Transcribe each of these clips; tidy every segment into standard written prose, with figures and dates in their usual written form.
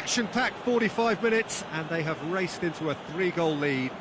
Action-packed 45 minutes, and they have raced into a 3-goal lead.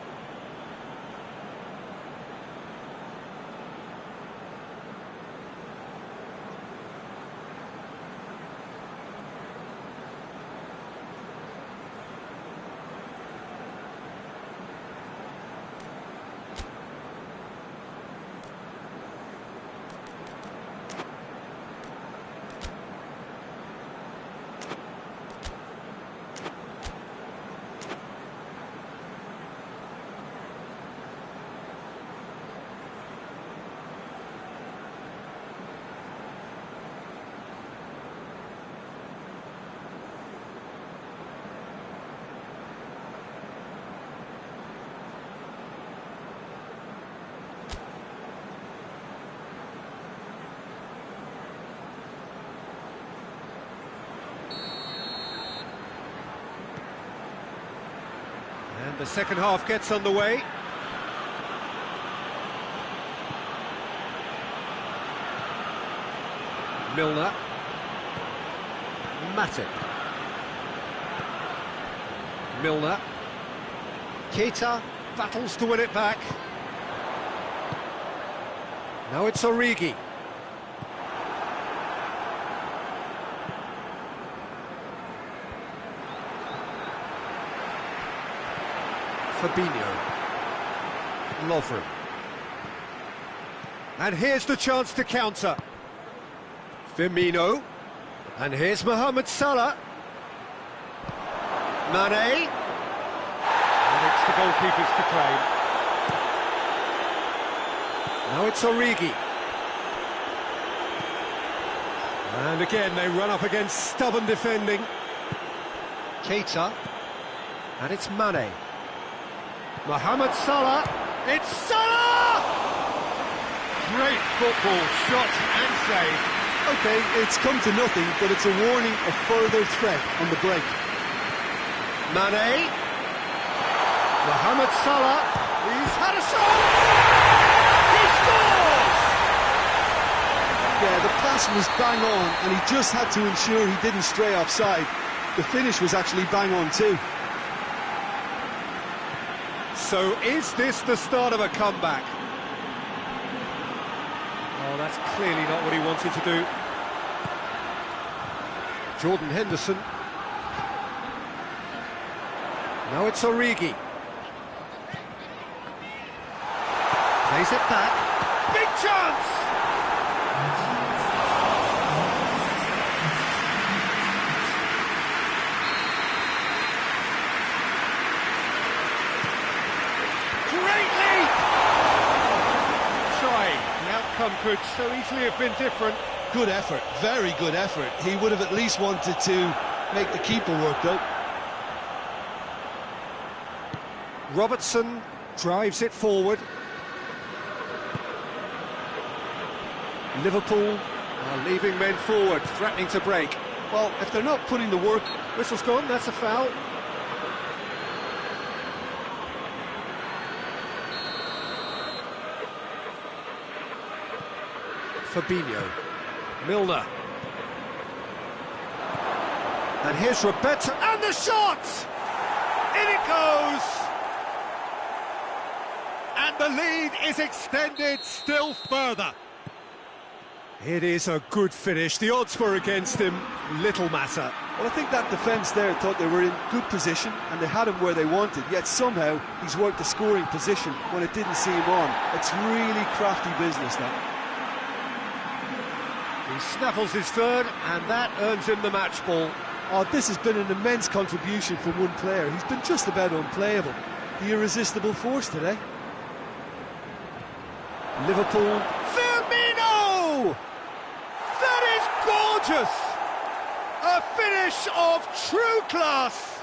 And the second half gets underway. Milner. Matic. Milner. Keita battles to win it back. Now it's Origi. Fabinho. Lovren. And here's the chance to counter. Firmino. And here's Mohamed Salah. Mane. And it's the goalkeepers to claim. Now it's Origi. And again they run up against stubborn defending. Keita. And it's Mane. Mohamed Salah, it's Salah! Great football, shot and save. OK, it's come to nothing, but it's a warning of further threat on the break. Mane. Mohamed Salah, he's had a shot! He scores! Yeah, the pass was bang on, and he just had to ensure he didn't stray offside. The finish was actually bang on too. So is this the start of a comeback? Oh, that's clearly not what he wanted to do. Jordan Henderson. Now it's Origi. Plays it back. Big chance! Could so easily have been different. Good effort, very good effort. He would have at least wanted to make the keeper work though. Robertson drives it forward. Liverpool are leaving men forward, threatening to break. Well, if they're not putting the work... Whistle's gone, that's a foul. Fabinho. Milner. And here's Roberto, and the shot! In it goes! And the lead is extended still further. It is a good finish. The odds were against him, little matter. Well, I think that defence there thought they were in good position and they had him where they wanted, yet somehow he's worked the scoring position when it didn't see him on. It's really crafty business, that. He snaffles his third, and that earns him the match ball. Oh, this has been an immense contribution from one player. He's been just about unplayable. The irresistible force today. Liverpool. Firmino! That is gorgeous! A finish of true class!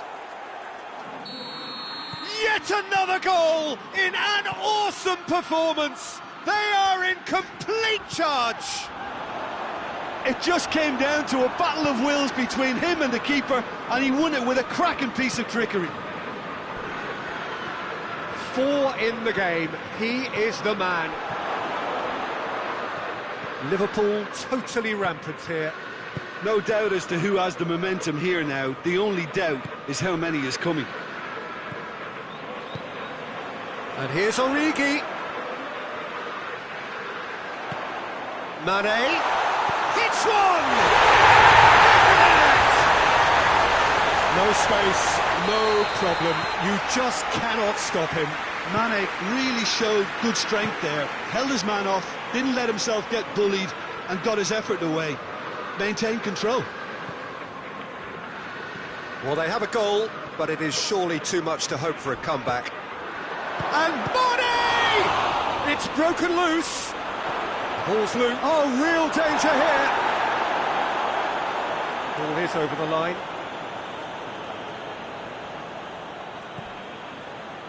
Yet another goal in an awesome performance! They are in complete charge! It just came down to a battle of wills between him and the keeper, and he won it with a cracking piece of trickery. 4 in the game, he is the man. Liverpool totally rampant here. No doubt as to who has the momentum here now. The only doubt is how many is coming. And here's Origi. Mane. Hits one! No space, no problem. You just cannot stop him. Mane really showed good strength there. Held his man off, didn't let himself get bullied, and got his effort away. Maintained control. Well, they have a goal, but it is surely too much to hope for a comeback. And Mane! It's broken loose. Ball's loose. Oh, real danger here. Ball is over the line.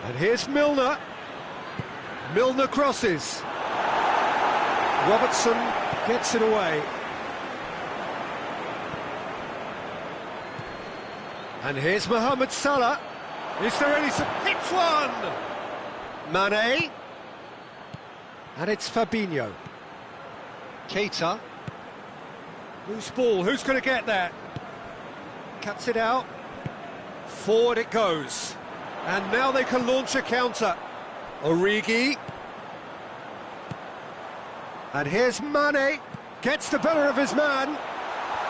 And here's Milner. Milner crosses. Robertson gets it away. And here's Mohamed Salah. Is there any... Hits one! Mane. And it's Fabinho. Keita. Loose ball, who's going to get that? Cuts it out. Forward it goes. And now they can launch a counter. Origi. And here's Mane. Gets the better of his man.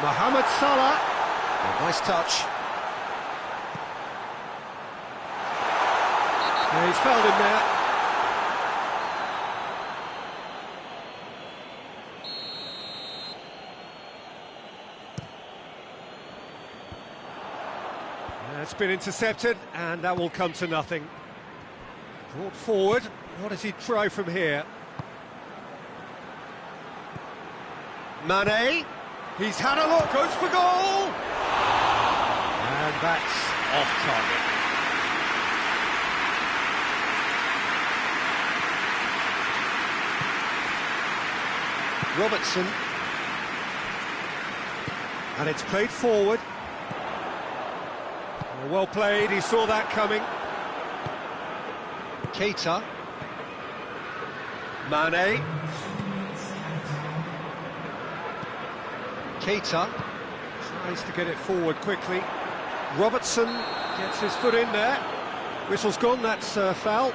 Mohamed Salah. A nice touch. Yeah, he's fouled him there. It's been intercepted, and that will come to nothing. Brought forward. What does he try from here? Mane. He's had a look, goes for goal! And that's off target. Robertson. And it's played forward. Well played, he saw that coming. Keita. Mane. Keita tries to get it forward quickly. Robertson gets his foot in there. Whistle's gone, that's foul.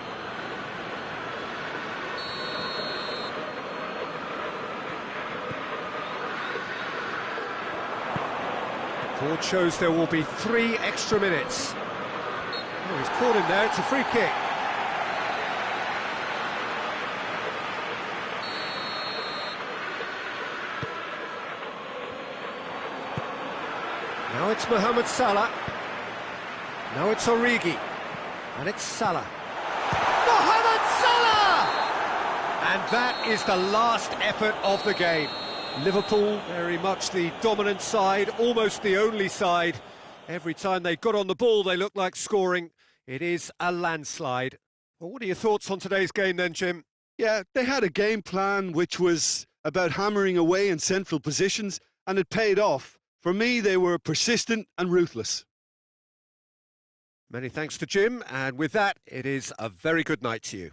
Board shows there will be 3 extra minutes. Oh, he's caught him there, it's a free kick. Now it's Mohamed Salah. Now it's Origi. And it's Salah. Mohamed Salah! And that is the last effort of the game. Liverpool, very much the dominant side, almost the only side. Every time they got on the ball, they looked like scoring. It is a landslide. Well, what are your thoughts on today's game then, Jim? Yeah, they had a game plan which was about hammering away in central positions, and it paid off. For me, they were persistent and ruthless. Many thanks to Jim, and with that, it is a very good night to you.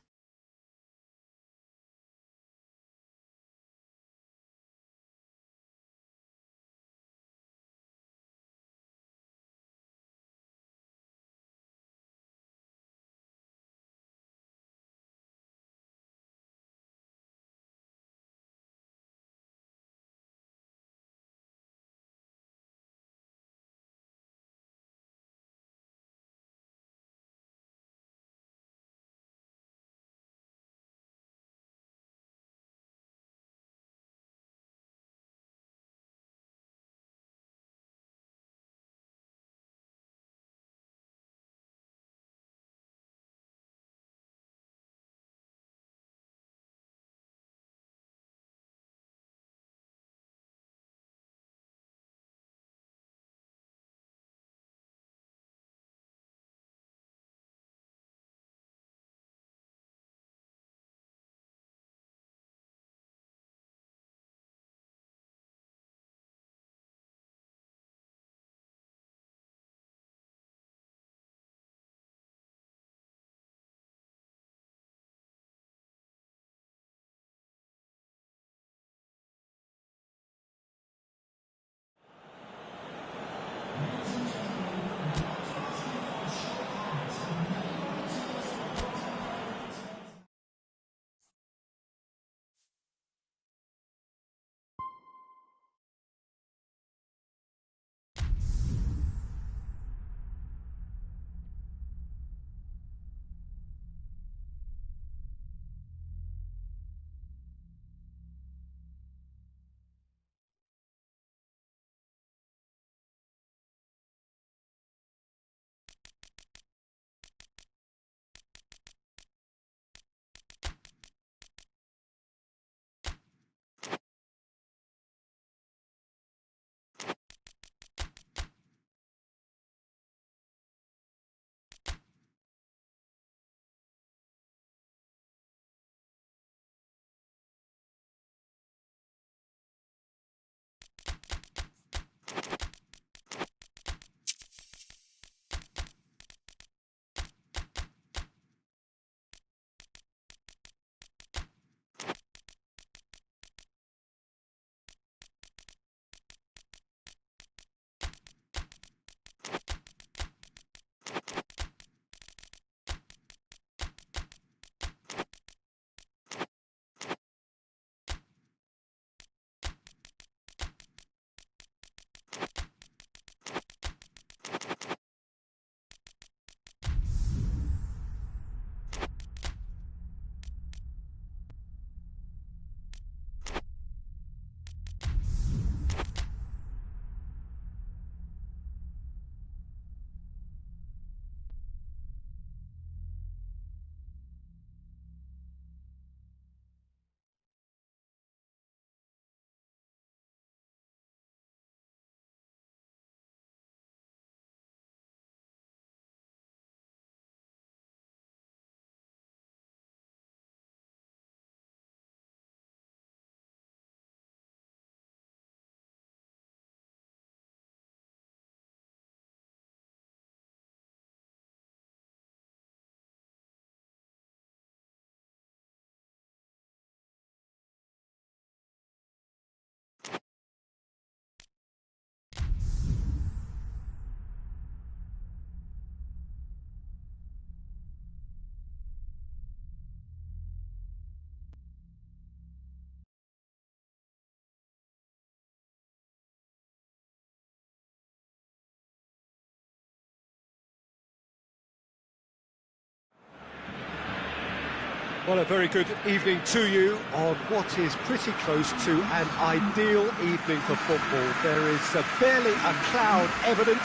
Well, a very good evening to you on what is pretty close to an ideal evening for football. There is barely a cloud evident.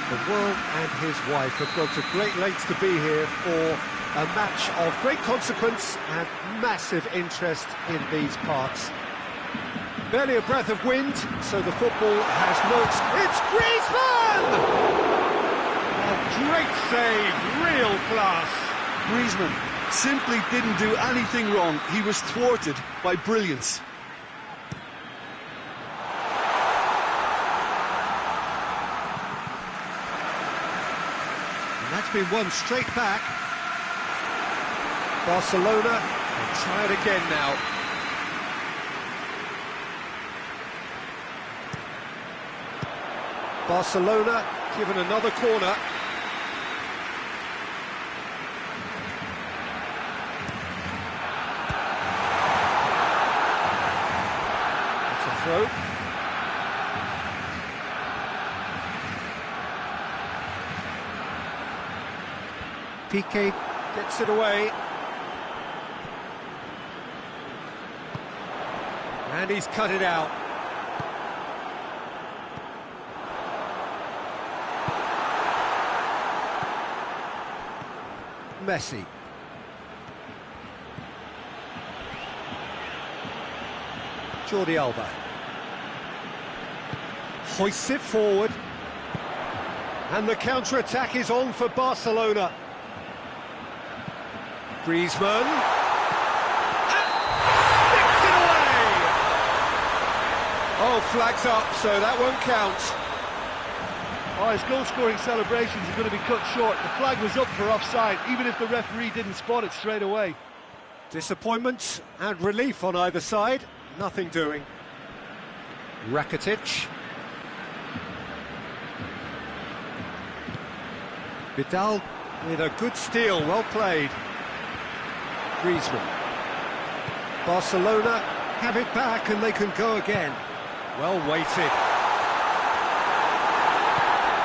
The world and his wife have gone to great lengths to be here for a match of great consequence and massive interest in these parts. Barely a breath of wind, so the football has looks. It's Griezmann! A great save, real class. Griezmann simply didn't do anything wrong. He was thwarted by brilliance. And that's been won straight back. Barcelona will try it again now. Barcelona given another corner. That's a throw. Piqué gets it away. And he's cut it out. Messi. Jordi Alba. Hoists it forward. And the counter-attack is on for Barcelona. Griezmann. And sticks it away! Oh, flags up, so that won't count. Oh, his goal-scoring celebrations are going to be cut short. The flag was up for offside, even if the referee didn't spot it straight away. Disappointment and relief on either side. Nothing doing. Rakitic. Vidal with a good steal, well played. Griezmann. Barcelona have it back and they can go again. Well weighted.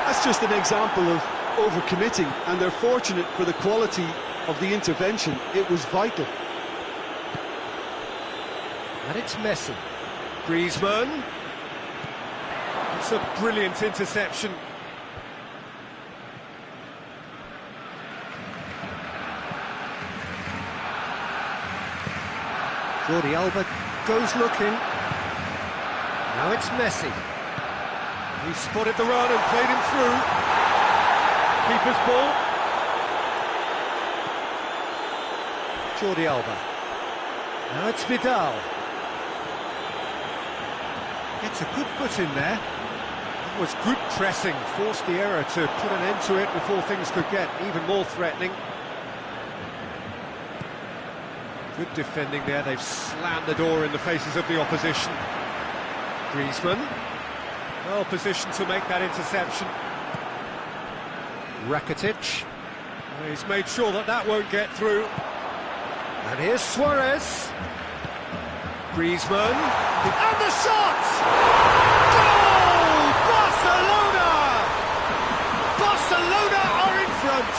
That's just an example of overcommitting, and they're fortunate for the quality of the intervention. It was vital. And it's Messi. Griezmann. It's a brilliant interception. Jordi Alba goes looking. Now it's Messi. He spotted the run and played him through. Keeper's ball. Jordi Alba. Now it's Vidal. Gets a good foot in there. That was good pressing, forced the error to put an end to it before things could get even more threatening. Good defending there, they've slammed the door in the faces of the opposition. Griezmann. Well positioned to make that interception. Rakitic. Well, he's made sure that that won't get through. And here's Suarez. Griezmann. And the shot! Goal! Barcelona! Barcelona are in front!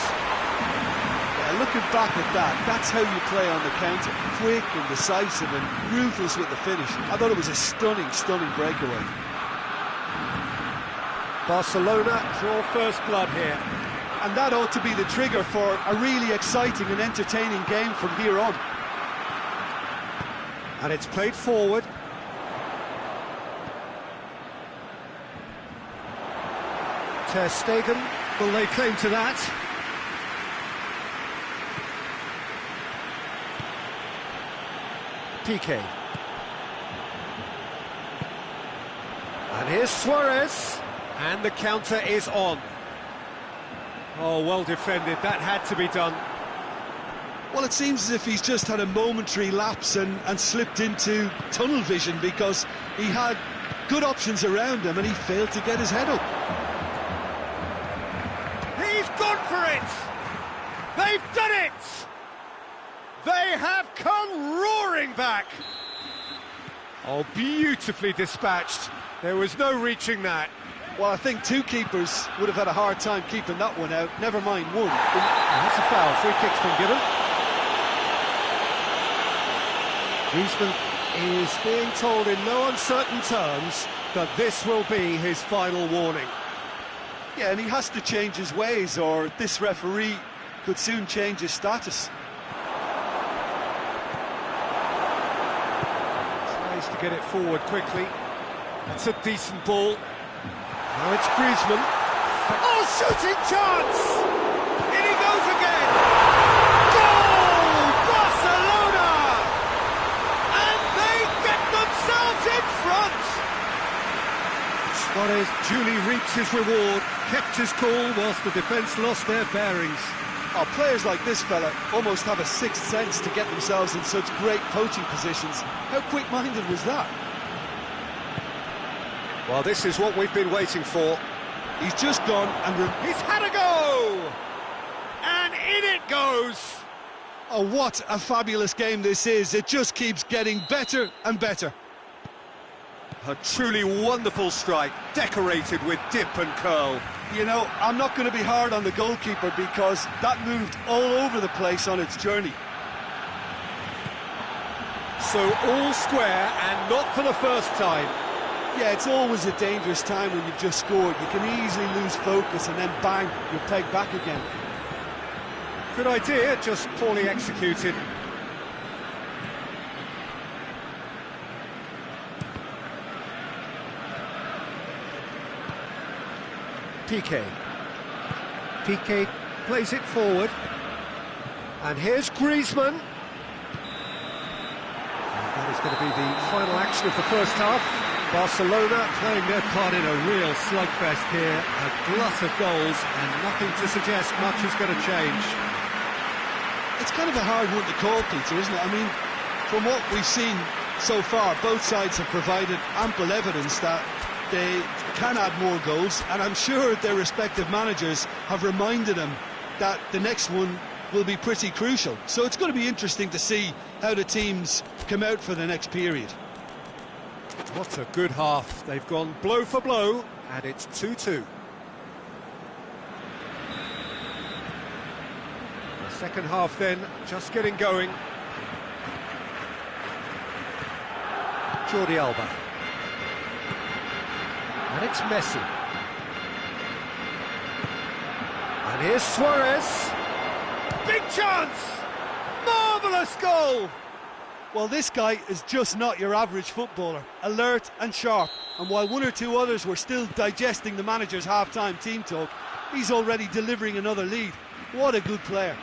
Yeah, looking back at that, that's how you play on the counter. Quick and decisive and ruthless with the finish. I thought it was a stunning, stunning breakaway. Barcelona draw first blood here. And that ought to be the trigger for a really exciting and entertaining game from here on. And it's played forward. Ter Stegen will lay claim to that. Piqué. And here's Suarez. And the counter is on. Oh, well defended. That had to be done. Well, it seems as if he's just had a momentary lapse and slipped into tunnel vision, because he had good options around him and he failed to get his head up. He's gone for it! They've done it! They have come roaring back! Oh, beautifully dispatched. There was no reaching that. Well, I think two keepers would have had a hard time keeping that one out, never mind one. And that's a foul. Free kick's been given. Griezmann is being told in no uncertain terms that this will be his final warning. Yeah, and he has to change his ways, or this referee could soon change his status. Tries to get it forward quickly. That's a decent ball. Now it's Griezmann. Oh, shooting chance! In he goes again! Goal! Barcelona! And they get themselves in front! Suarez duly reaps his reward, kept his cool whilst the defence lost their bearings. Oh, players like this fella almost have a sixth sense to get themselves in such great poaching positions. How quick-minded was that? Well, this is what we've been waiting for. He's just gone and... He's had a go! And in it goes! Oh, what a fabulous game this is. It just keeps getting better and better. A truly wonderful strike, decorated with dip and curl. You know, I'm not going to be hard on the goalkeeper because that moved all over the place on its journey. So all square and not for the first time. Yeah, it's always a dangerous time when you've just scored. You can easily lose focus and then bang, you're pegged back again. Good idea, just poorly executed. Piqué plays it forward. And here's Griezmann. And that is going to be the final action of the first half. Barcelona playing their part in a real slugfest here. A glut of goals and nothing to suggest much is going to change. It's kind of a hard one to call, Peter, isn't it? I mean, from what we've seen so far, both sides have provided ample evidence that they can add more goals, and I'm sure their respective managers have reminded them that the next one will be pretty crucial. So it's going to be interesting to see how the teams come out for the next period. What a good half. They've gone blow for blow, and it's 2-2. The second half then, just getting going. Jordi Alba. And it's Messi. And here's Suarez. Big chance! Marvellous goal! Well, this guy is just not your average footballer. Alert and sharp. And while one or two others were still digesting the manager's half-time team talk, he's already delivering another lead. What a good player.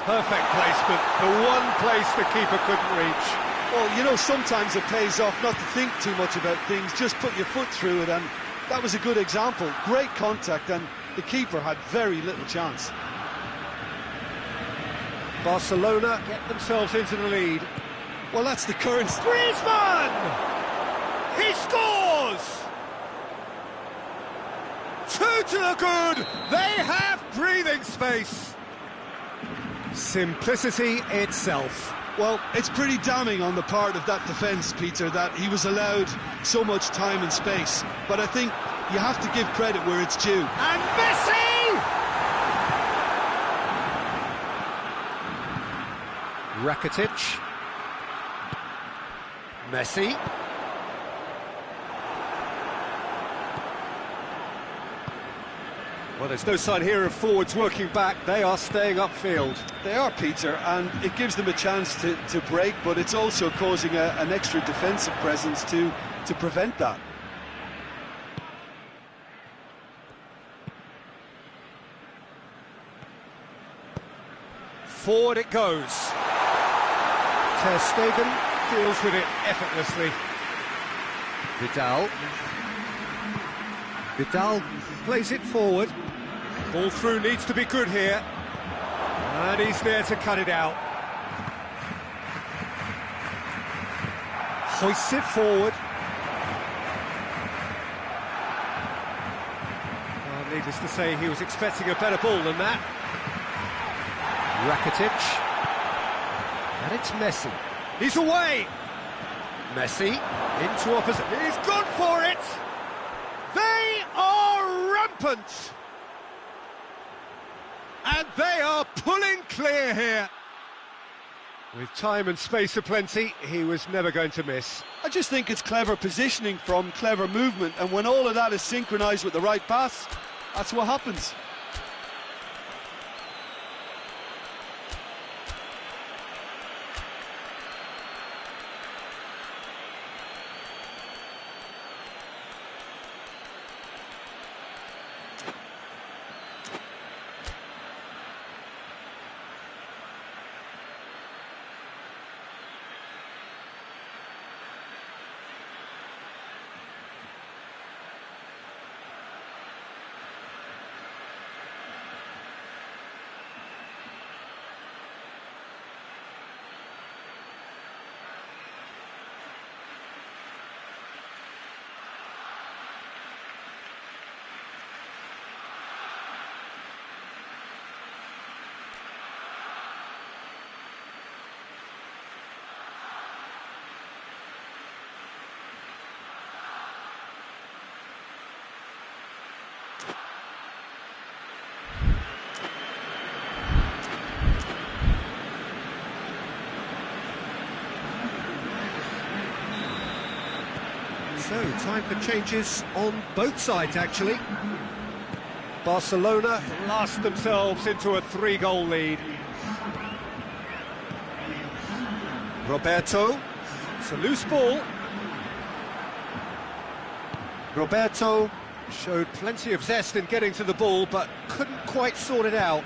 Perfect placement. The one place the keeper couldn't reach. Well, you know, sometimes it pays off not to think too much about things, just put your foot through it, and that was a good example. Great contact, and the keeper had very little chance. Barcelona get themselves into the lead. Well, that's the current... Griezmann! He scores! 2 to the good! They have breathing space! Simplicity itself. Well, it's pretty damning on the part of that defence, Peter, that he was allowed so much time and space. But I think you have to give credit where it's due. And Messi! Rakitic. Messi. Well, there's no sign here of forwards working back. They are staying upfield. They are, Peter, and it gives them a chance to break, but it's also causing an extra defensive presence to prevent that. Forward it goes. Ter Stegen deals with it effortlessly. Vidal plays it forward. Ball through needs to be good here. And he's there to cut it out. Hoists it forward. Well, needless to say, he was expecting a better ball than that. Rakitic. And it's Messi. He's away! Messi into opposite. He's gone for it! They are rampant! And they are pulling clear here. With time and space aplenty, he was never going to miss. I just think it's clever positioning from clever movement, and when all of that is synchronised with the right pass, that's what happens. So, time for changes on both sides, actually. Barcelona blast themselves into a 3-goal lead. Roberto, it's a loose ball. Roberto showed plenty of zest in getting to the ball, but couldn't quite sort it out.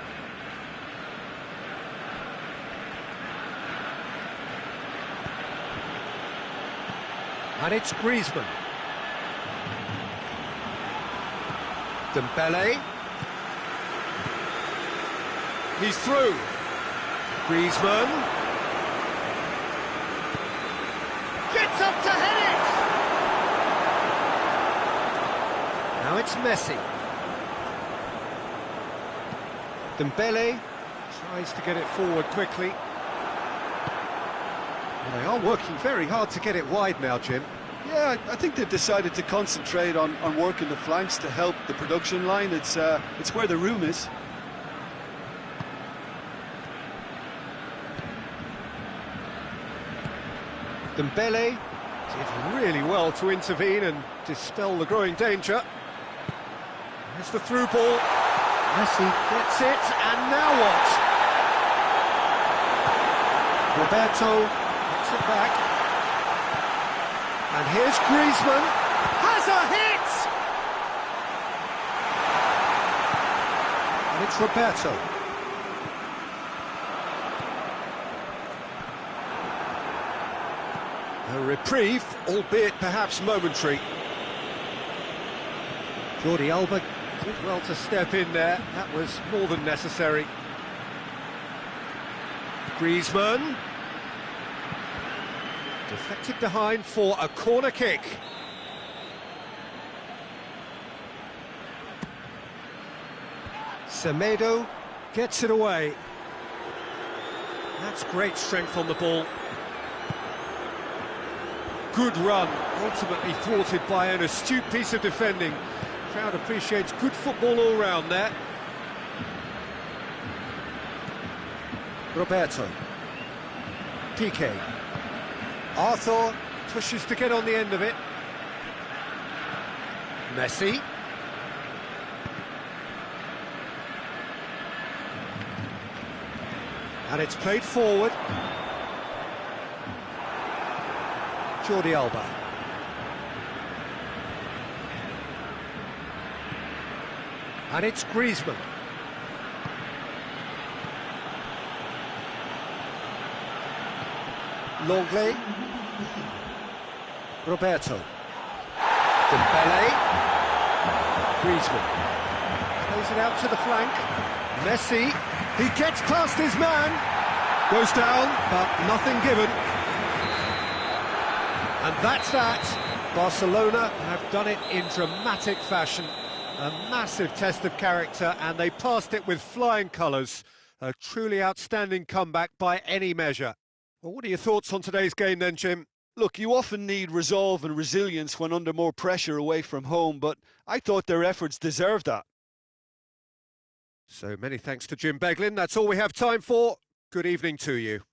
And it's Griezmann. Dembele. He's through. Griezmann. Gets up to head it! Now it's Messi. Dembele tries to get it forward quickly. Well, they are working very hard to get it wide now, Jim. Yeah, I think they've decided to concentrate on working the flanks to help the production line. It's where the room is. Dembele did really well to intervene and dispel the growing danger. Here's the through ball. Messi gets it, and now what? Roberto gets it back. And here's Griezmann. Has a hit! And it's Roberto. A reprieve, albeit perhaps momentary. Jordi Alba did well to step in there. That was more than necessary. Griezmann. Deflected behind for a corner kick. Semedo gets it away. That's great strength on the ball. Good run, ultimately thwarted by an astute piece of defending. Crowd appreciates good football all round there. Roberto. Piqué. Arthur pushes to get on the end of it. Messi. And it's played forward. Jordi Alba. And it's Griezmann. Longley. Roberto. Dembele. Griezmann. Plays it out to the flank. Messi. He gets past his man. Goes down, but nothing given. And that's that. Barcelona have done it in dramatic fashion. A massive test of character, and they passed it with flying colours. A truly outstanding comeback by any measure. Well, what are your thoughts on today's game then, Jim? Look, you often need resolve and resilience when under more pressure away from home, but I thought their efforts deserved that. So many thanks to Jim Beglin. That's all we have time for. Good evening to you.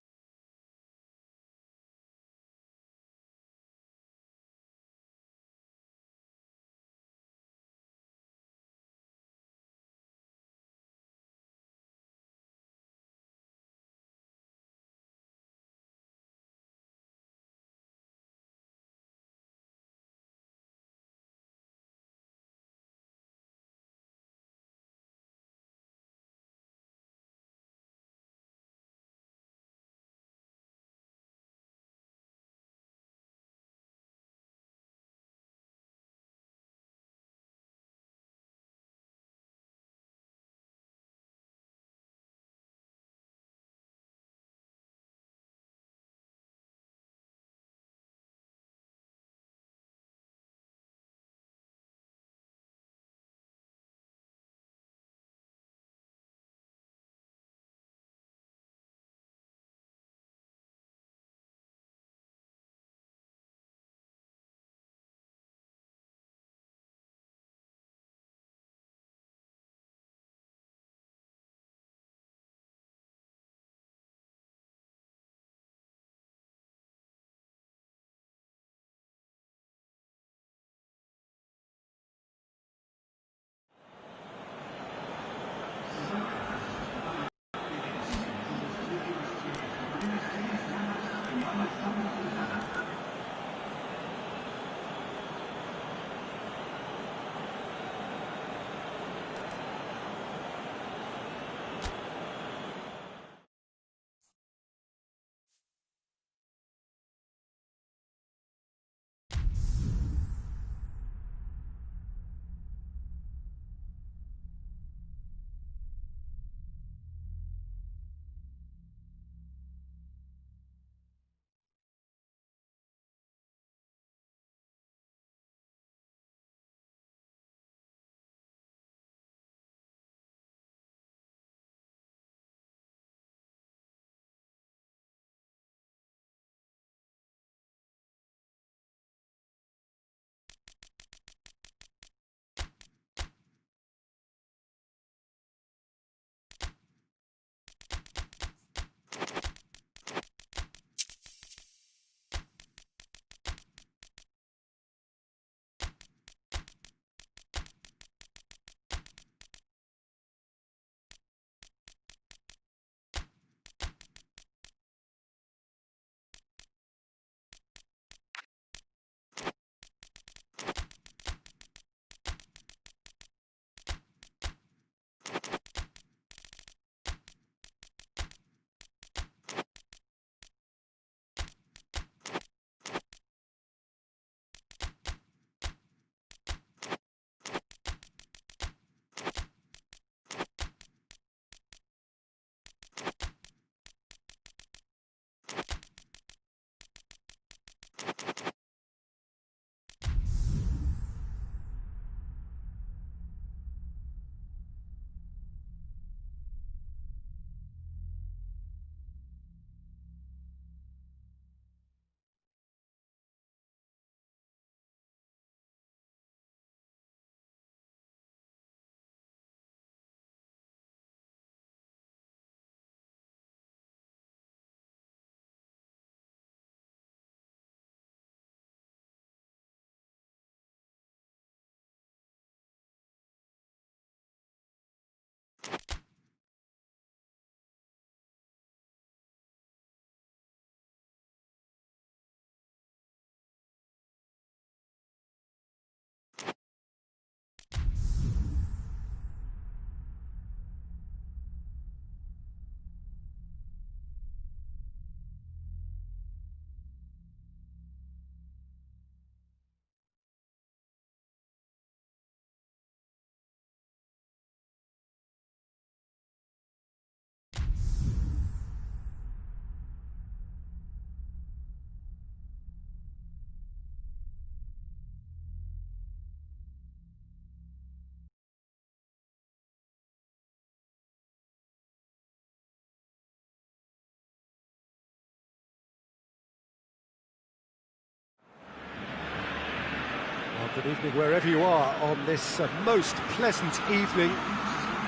Good evening wherever you are on this most pleasant evening.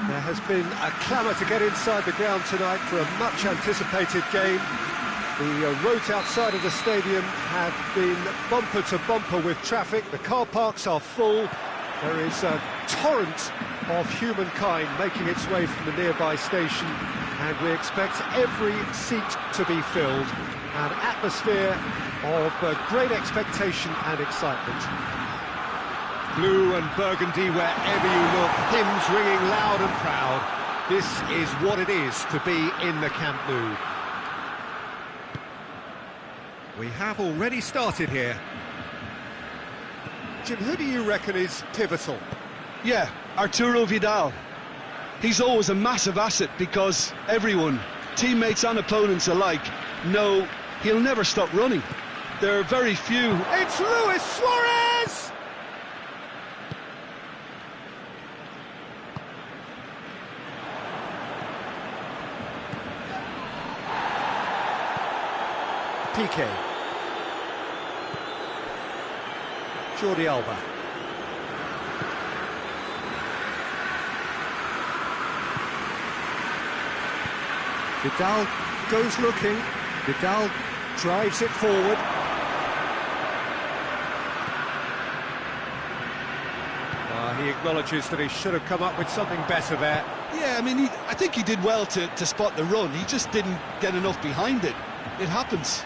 There has been a clamour to get inside the ground tonight for a much-anticipated game. The roads outside of the stadium have been bumper to bumper with traffic. The car parks are full. There is a torrent of humankind making its way from the nearby station, and we expect every seat to be filled. An atmosphere of great expectation and excitement. Blue and burgundy wherever you look, hymns ringing loud and proud. This is what it is to be in the Camp Nou. We have already started here. Jim, who do you reckon is pivotal? Yeah, Arturo Vidal. He's always a massive asset because everyone, teammates and opponents alike, know he'll never stop running. There are very few... It's Luis Suarez! Piqué. Jordi Alba. Vidal goes looking. Vidal drives it forward. He acknowledges that he should have come up with something better there. Yeah, I mean, I think he did well to spot the run. He just didn't get enough behind it. It happens.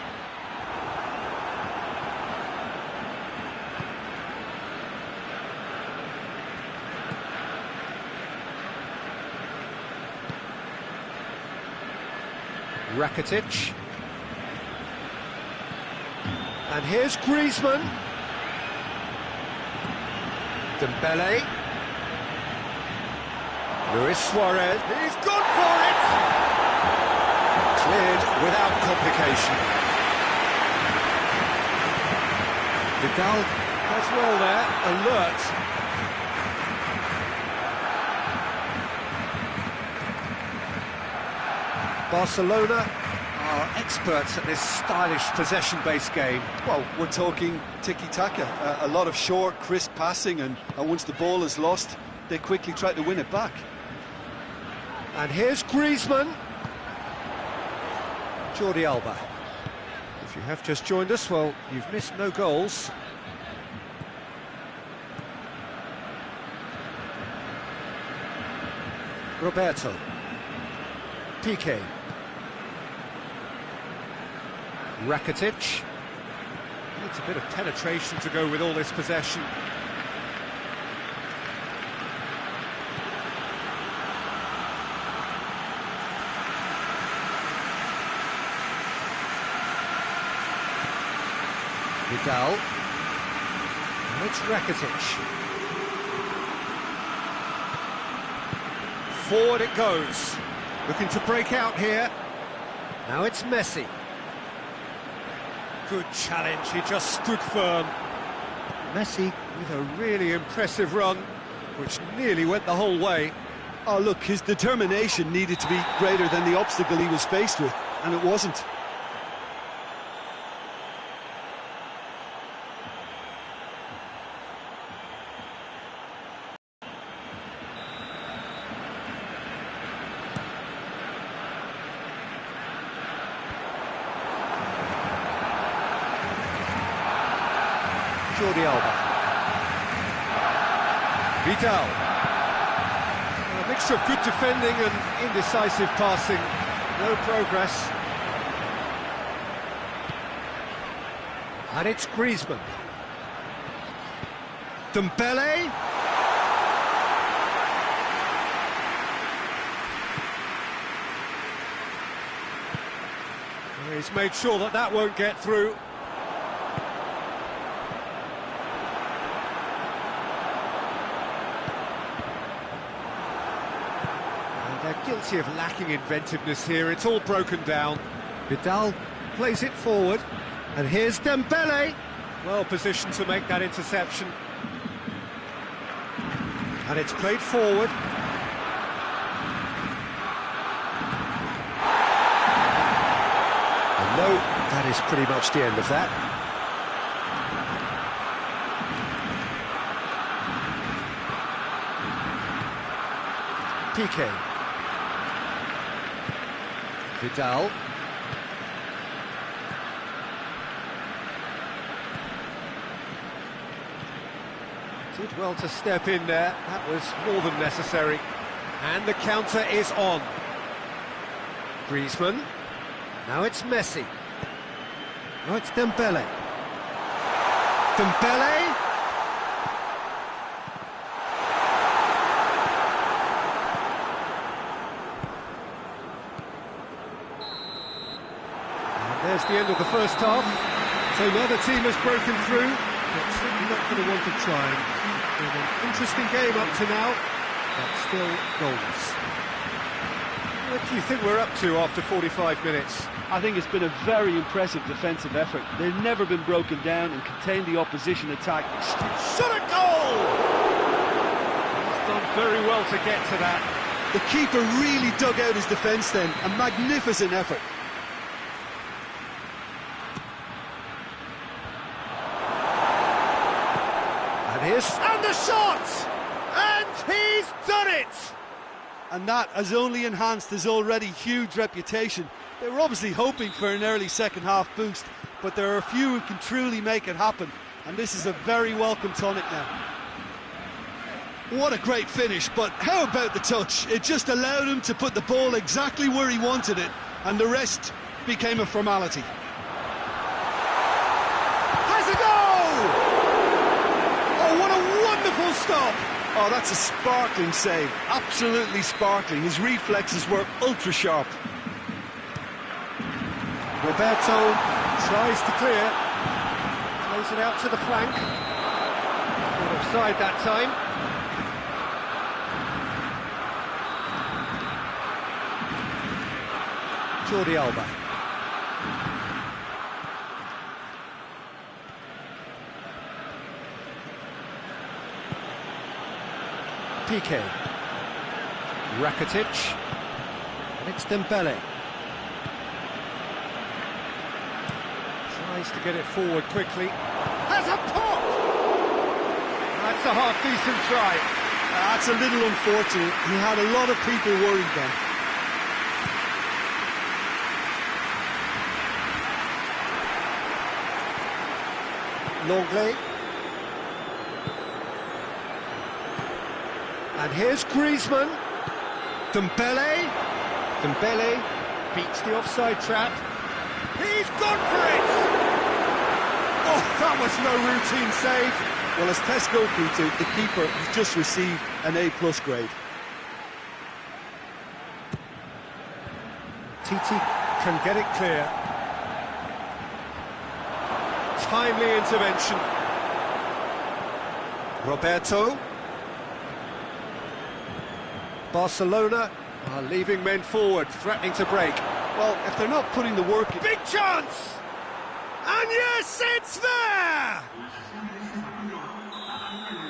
Rakitic. And here's Griezmann. Dembele. Luis Suarez. He's gone for it! Cleared without complication. Vidal does well there, alert. Barcelona are experts at this stylish possession-based game. Well, we're talking tiki-taka, a lot of short, crisp passing, and once the ball is lost, they quickly try to win it back. And here's Griezmann. Jordi Alba. If you have just joined us, well, you've missed no goals. Roberto. Piqué. Rakitic. Needs a bit of penetration to go with all this possession. Vidal. And it's Rakitic. Forward it goes. Looking to break out here. Now it's Messi. Good challenge, he just stood firm. Messi with a really impressive run, which nearly went the whole way. Oh, look, his determination needed to be greater than the obstacle he was faced with, and it wasn't. Jordi Alba. Vidal. A mixture of good defending and indecisive passing. No progress. And it's Griezmann. Dembele. He's made sure that that won't get through. They're guilty of lacking inventiveness here. It's all broken down. Vidal plays it forward. And here's Dembele. Well positioned to make that interception. And it's played forward. And no, that is pretty much the end of that. Piqué. Vidal. Did well to step in there, that was more than necessary. And the counter is on. Griezmann. Now it's Messi. Now it's Dembele. Dembele. And there's the end of the first half. So neither team has broken through, but certainly not going to want to try. It's been an interesting game up to now, but still goals. What do you think we're up to after 45 minutes? I think it's been a very impressive defensive effort. They've never been broken down and contained the opposition attack. Shot a goal! He's done very well to get to that. The keeper really dug out his defence then. A magnificent effort. And the shot! And he's done it! And that has only enhanced his already huge reputation. They were obviously hoping for an early second-half boost, but there are a few who can truly make it happen, and this is a very welcome tonic now. What a great finish, but how about the touch? It just allowed him to put the ball exactly where he wanted it, and the rest became a formality. Has a goal! Oh, what a wonderful stop! Oh, that's a sparkling save. Absolutely sparkling. His reflexes were ultra sharp. Roberto tries to clear. Throws it out to the flank. Not offside that time. Jordi Alba. Piqué. Rakitic. And it's Dembele. Tries to get it forward quickly. Has a pop! That's a half-decent try. That's a little unfortunate. He had a lot of people worried then. Longley. And here's Griezmann. Dembele. Dembele beats the offside trap. He's gone for it! Oh, that was no routine save. Well, as Tesco put it, the keeper has just received an A+ grade. Titi can get it clear. Timely intervention. Roberto. Barcelona are leaving men forward, threatening to break. Well, if they're not putting the work in... Big chance! And yes, it's there!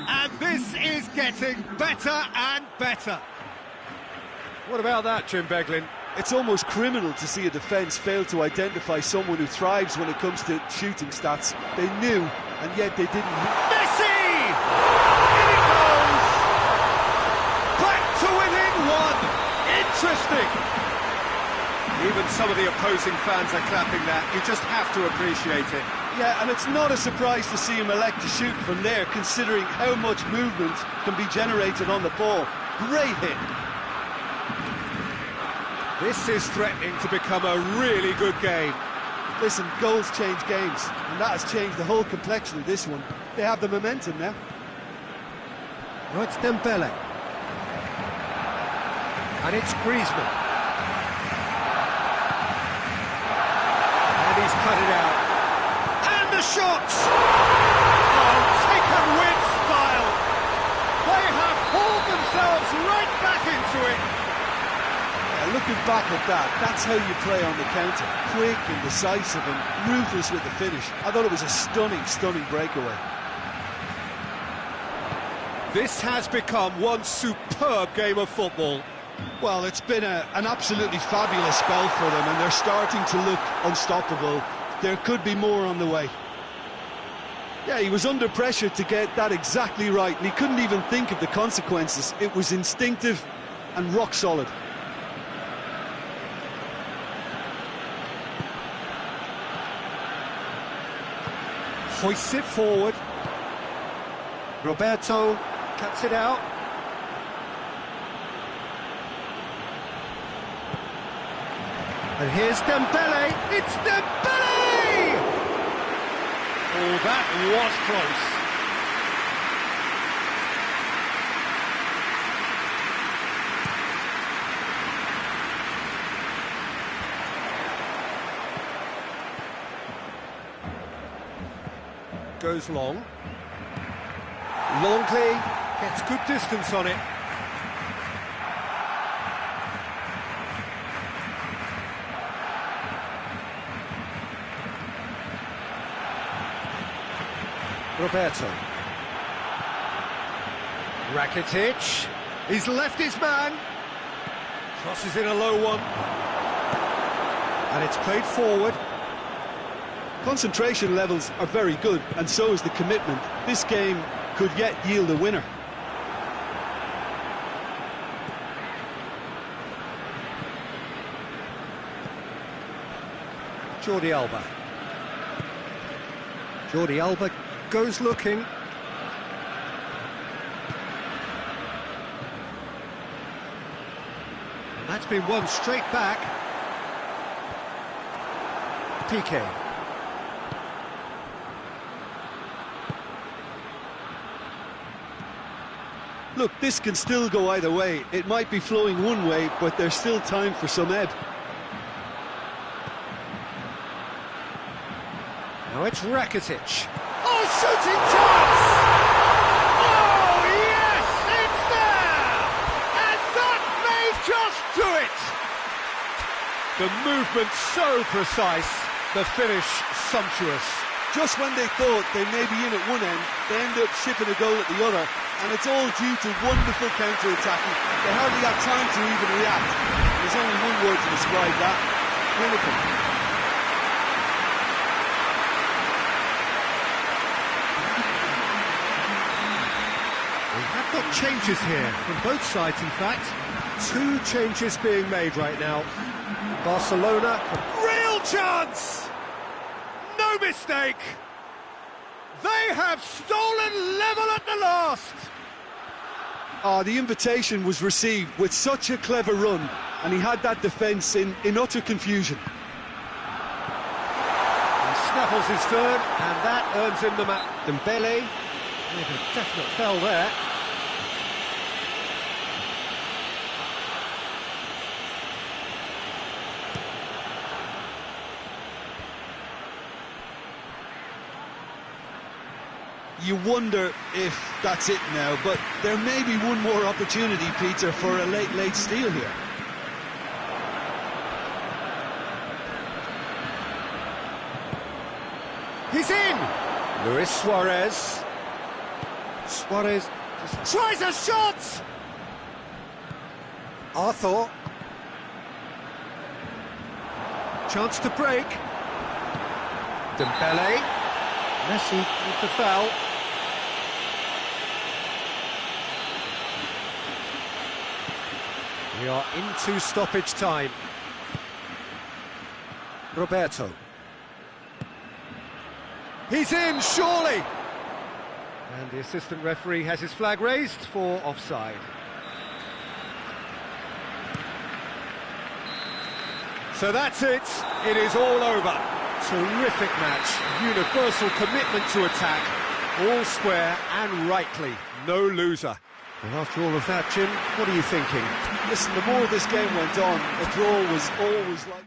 And this is getting better and better. What about that, Jim Beglin? It's almost criminal to see a defence fail to identify someone who thrives when it comes to shooting stats. They knew, and yet they didn't... Messi! In it goes! Back to within one! Interesting! Even some of the opposing fans are clapping that. You just have to appreciate it. Yeah, and it's not a surprise to see him elect to shoot from there, considering how much movement can be generated on the ball. Great hit. This is threatening to become a really good game. Listen, goals change games, and that has changed the whole complexion of this one. They have the momentum now. Now it's Dembele. And it's Griezmann. And he's cut it out. And the shots! Oh, taken with style. They have hauled themselves right back into it. Looking back at that, that's how you play on the counter. Quick and decisive and ruthless with the finish. I thought it was a stunning, stunning breakaway. This has become one superb game of football. Well, it's been an absolutely fabulous spell for them, and they're starting to look unstoppable. There could be more on the way. Yeah, he was under pressure to get that exactly right, and he couldn't even think of the consequences. It was instinctive, and rock solid. Hoists it forward. Roberto cuts it out. And here's Dembele. It's Dembele! Oh, that was close. Goes long. Longley gets good distance on it. Roberto. Rakitic. He's left his man. Crosses in a low one. And it's played forward. Concentration levels are very good, and so is the commitment. This game could yet yield a winner. Jordi Alba. Jordi Alba goes looking. And that's been won straight back. PK. Look, this can still go either way. It might be flowing one way, but there's still time for some ebb. Now it's Rakitic. Oh, shooting chance! Oh, yes, it's there! And that may just do it! The movement so precise, the finish sumptuous. Just when they thought they may be in at one end, they end up shipping a goal at the other, and it's all due to wonderful counter-attacking. They hardly got time to even react. There's only one word to describe that: clinical. We have got changes here from both sides, in fact. 2 changes being made right now. Barcelona, real chance! No mistake! They have stolen level at the last! The invitation was received with such a clever run, and he had that defence in utter confusion. He snaffles his third, and that earns him the match. Dembele, with a definite foul there. You wonder if that's it now, but there may be one more opportunity, Peter, for a late steal here. He's in! Luis Suarez. Suarez just tries a shot! Arthur. Chance to break. Dembele. Messi with the foul. We are into stoppage time. Roberto. He's in, surely! And the assistant referee has his flag raised for offside. So that's it. It is all over. Terrific match. Universal commitment to attack. All square and rightly. No loser. And after all of that, Jim, what are you thinking? Listen, the more this game went on, a draw was always like...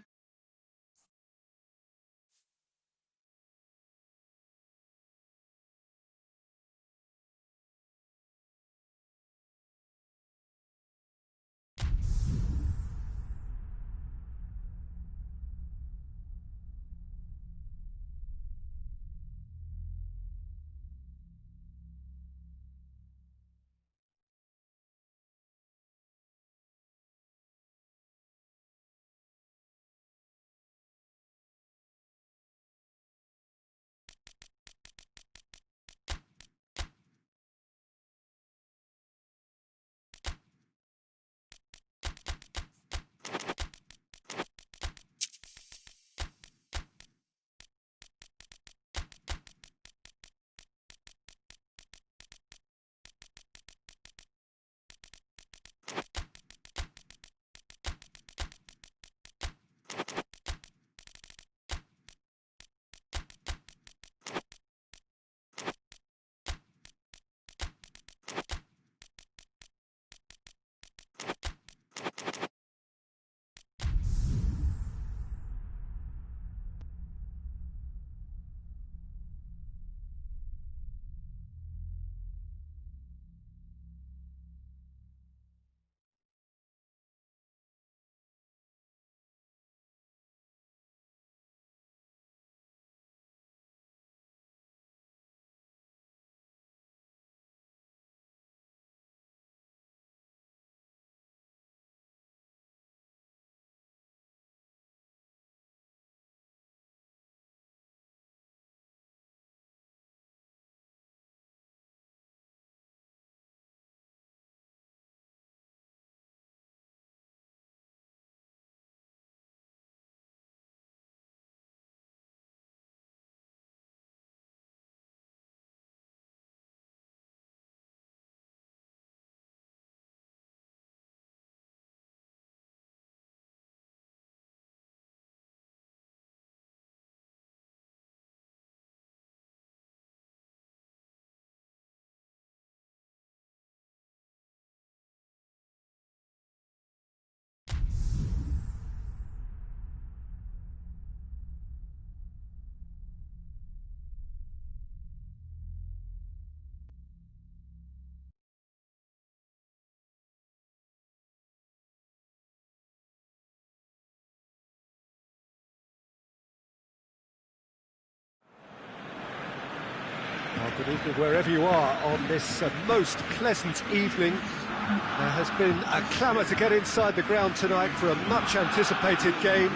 Good evening wherever you are on this most pleasant evening. There has been a clamour to get inside the ground tonight for a much anticipated game.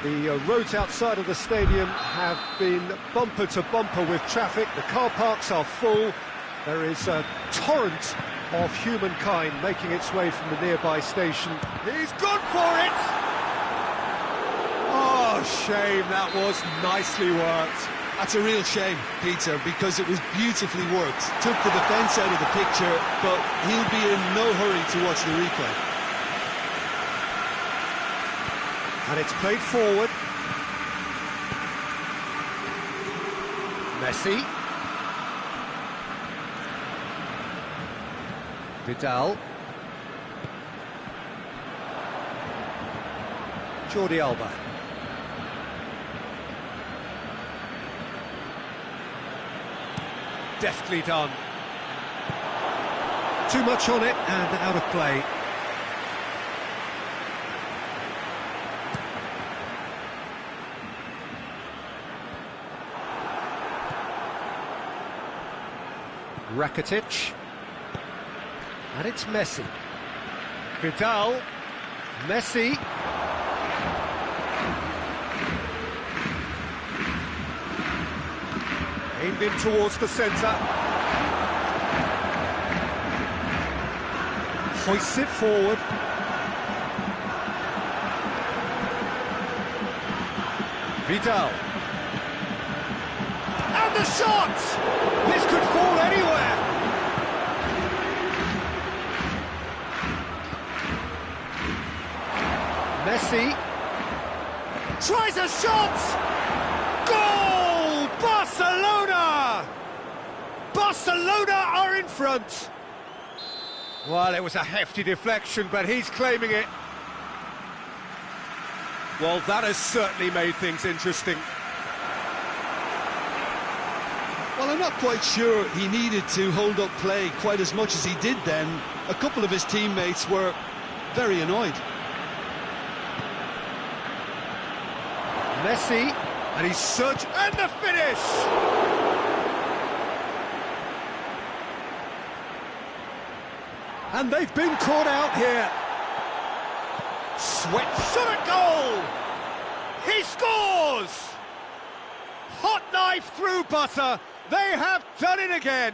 The roads outside of the stadium have been bumper to bumper with traffic. The car parks are full. There is a torrent of humankind making its way from the nearby station. He's gone for it! Oh, shame, that was nicely worked. That's a real shame, Peter, because it was beautifully worked. Took the defence out of the picture, but he'll be in no hurry to watch the replay. And it's played forward. Messi. Vidal. Jordi Alba. Deftly done. Too much on it and out of play. Rakitic. And it's Messi. Vidal. Messi. Aimed in towards the centre. Hoists it forward. Vidal. And the shot! This could fall anywhere. Messi. Tries a shot! Goal! Barcelona! Barcelona are in front. Well, it was a hefty deflection, but he's claiming it. Well, that has certainly made things interesting. Well, I'm not quite sure he needed to hold up play quite as much as he did then. A couple of his teammates were very annoyed. Messi, and he's searching, and the finish! And they've been caught out here. Sweat shot at goal! He scores! Hot knife through butter. They have done it again.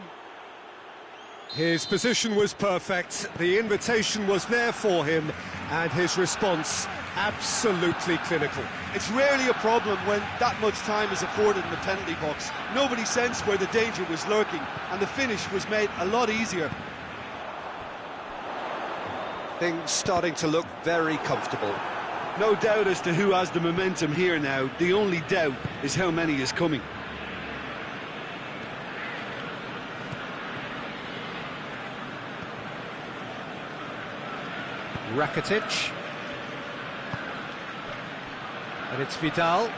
His position was perfect. The invitation was there for him, and his response absolutely clinical. It's rarely a problem when that much time is afforded in the penalty box. Nobody sensed where the danger was lurking, and the finish was made a lot easier. Things starting to look very comfortable. No doubt as to who has the momentum here now. The only doubt is how many is coming. Rakitic. And it's Vidal.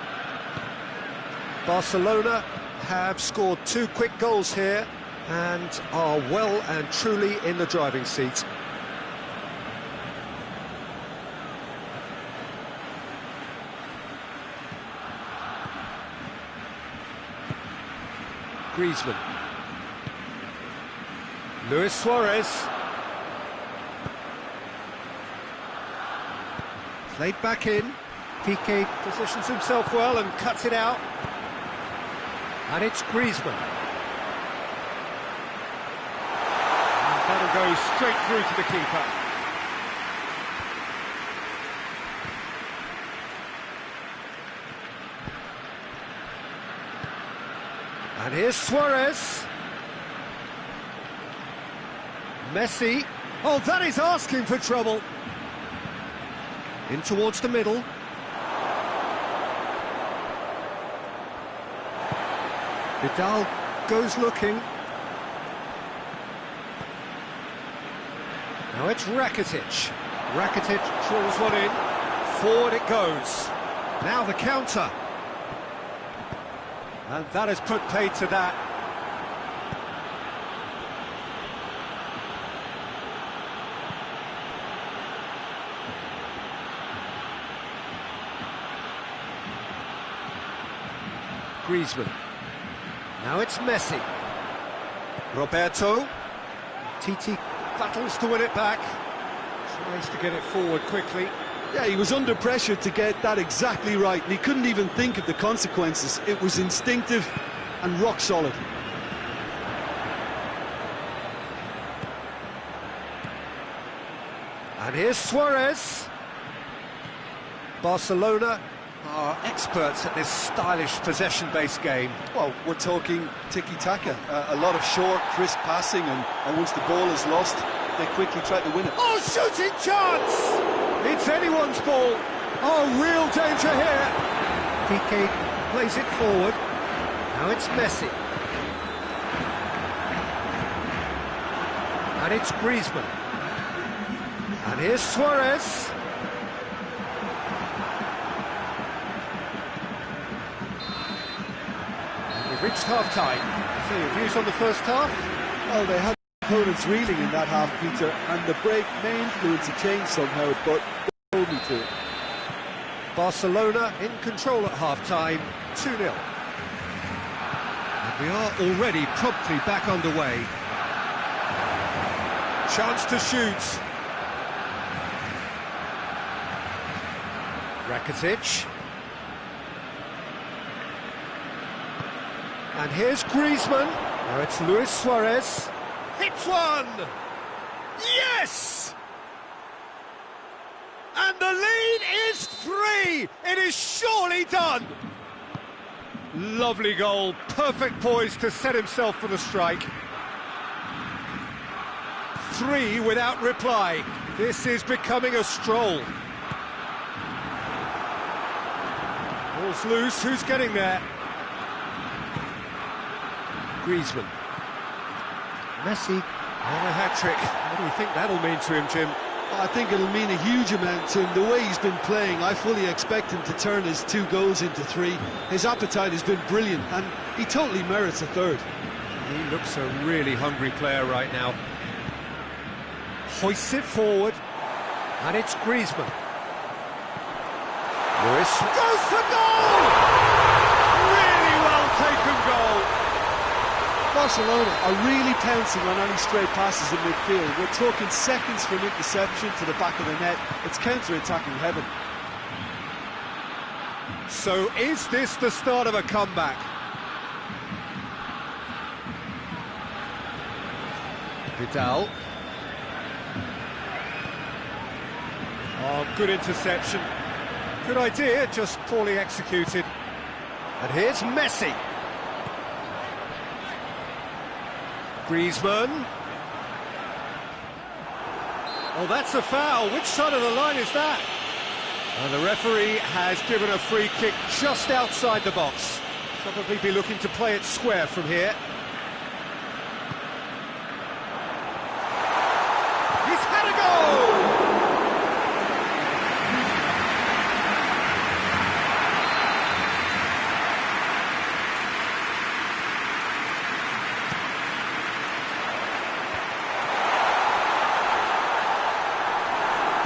Barcelona have scored 2 quick goals here and are well and truly in the driving seat. Griezmann. Luis Suarez. Played back in. Piqué positions himself well and cuts it out. And it's Griezmann. And that'll go straight through to the keeper. And here's Suarez. Messi. Oh, that is asking for trouble. In towards the middle. Vidal goes looking. Now it's Rakitic. Rakitic drills one in. Forward it goes. Now the counter. And that has put paid to that. Griezmann. Now it's Messi. Roberto. Titi battles to win it back. Tries to get it forward quickly. Yeah, he was under pressure to get that exactly right, and he couldn't even think of the consequences. It was instinctive and rock solid. And here's Suarez. Barcelona are experts at this stylish possession-based game. Well, we're talking tiki-taka, a lot of short, crisp passing, and once the ball is lost, they quickly try to win it. Oh, shooting chance! It's anyone's ball. Oh, real danger here. Piqué plays it forward. Now it's Messi. And it's Griezmann. And here's Suarez. And we've reached half-time. So your views on the first half? Oh, they had opponents reeling in that half, Peter, and the break may influence a change somehow, but they hold me to it. Barcelona in control at half-time, 2-0. And we are already promptly back underway. Chance to shoot. Rakitic. And here's Griezmann. Now it's Luis Suarez. Hits one! Yes! And the lead is 3! It is surely done! Lovely goal, perfect poise to set himself for the strike. 3 without reply. This is becoming a stroll. Ball's loose, who's getting there? Griezmann. Messi on a hat-trick. What do you think that'll mean to him, Jim? I think it'll mean a huge amount to him. The way he's been playing, I fully expect him to turn his 2 goals into 3. His appetite has been brilliant, and he totally merits a 3rd. He looks a really hungry player right now. Hoists it forward, and it's Griezmann. Lewis goes for goal! Really well taken goal. Barcelona are really pouncing on any stray passes in midfield. We're talking seconds from interception to the back of the net. It's counter-attacking heaven. So is this the start of a comeback? Vidal. Oh, good interception. Good idea, just poorly executed. And here's Messi. Griezmann. Oh, that's a foul. Which side of the line is that? And the referee has given a free kick just outside the box. Probably be looking to play it square from here. He's had a goal!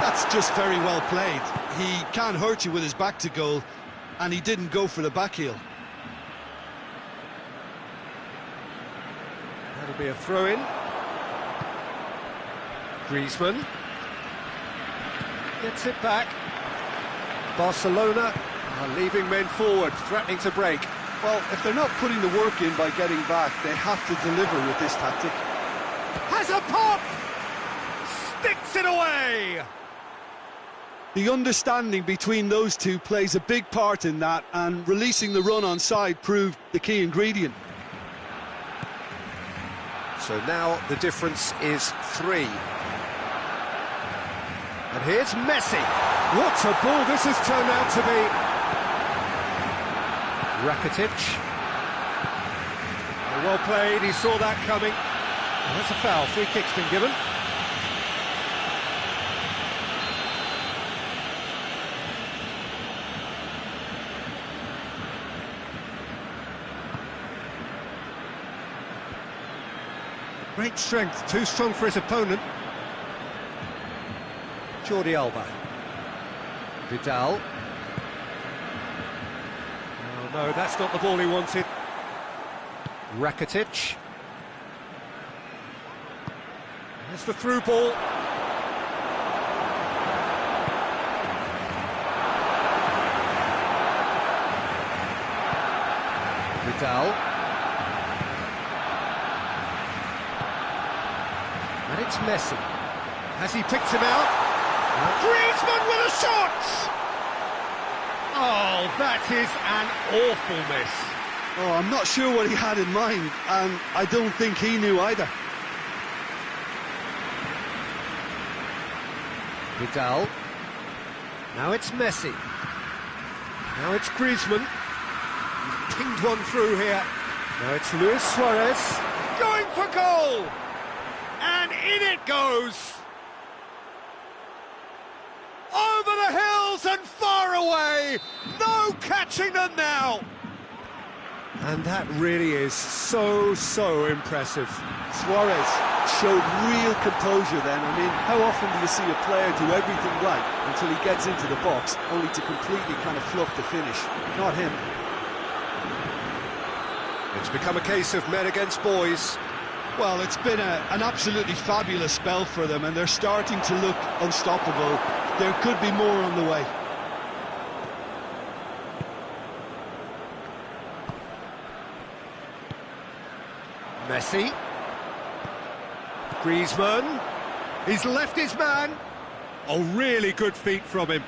That's just very well played. He can't hurt you with his back to goal, and he didn't go for the back heel. That'll be a throw-in. Griezmann gets it back. Barcelona are leaving men forward, threatening to break. Well, if they're not putting the work in by getting back, they have to deliver with this tactic. Has a pop! Sticks it away! The understanding between those two plays a big part in that, and releasing the run on side proved the key ingredient. So now the difference is 3. And here's Messi. What a ball this has turned out to be. Rakitic. Well played, he saw that coming. And that's a foul, free kick's been given. Great strength, too strong for his opponent. Jordi Alba. Vidal. Oh no, that's not the ball he wanted. Rakitic. There's the through ball. Vidal. And it's Messi. Has he picked him out? Griezmann with a shot! Oh, that is an awful miss. Oh, I'm not sure what he had in mind, and I don't think he knew either. Vidal. Now it's Messi. Now it's Griezmann. He's pinged one through here. Now it's Luis Suarez. Going for goal! And in it goes! Over the hills and far away! No catching them now! And that really is so impressive. Suarez showed real composure then. I mean, how often do you see a player do everything right until he gets into the box, only to completely kind of fluff the finish? Not him. It's become a case of men against boys. Well, it's been an absolutely fabulous spell for them, and they're starting to look unstoppable. There could be more on the way. Messi. Griezmann. He's left his man. Oh, really good feet from him.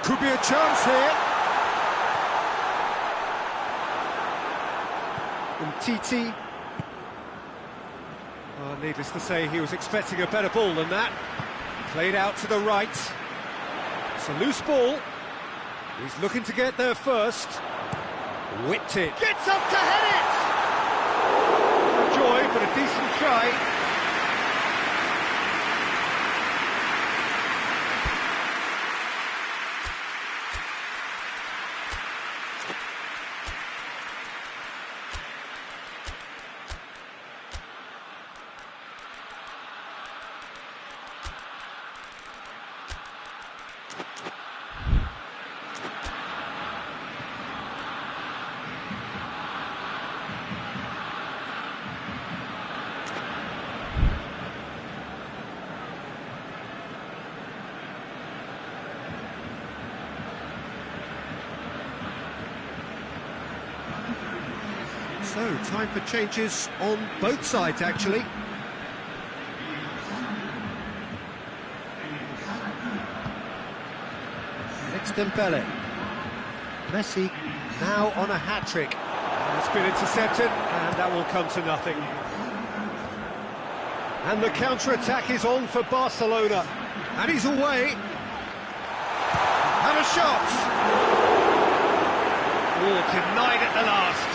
Could be a chance here. And Titi. Oh, needless to say, he was expecting a better ball than that. Played out to the right. It's a loose ball. He's looking to get there first. Whipped it. Gets up to head it! Joy, but a decent try. So, time for changes on both sides, actually. Next Dembele. Messi now on a hat-trick. It's been intercepted, and that will come to nothing. And the counter-attack is on for Barcelona. And he's away. And a shot! Oh, denied at the last.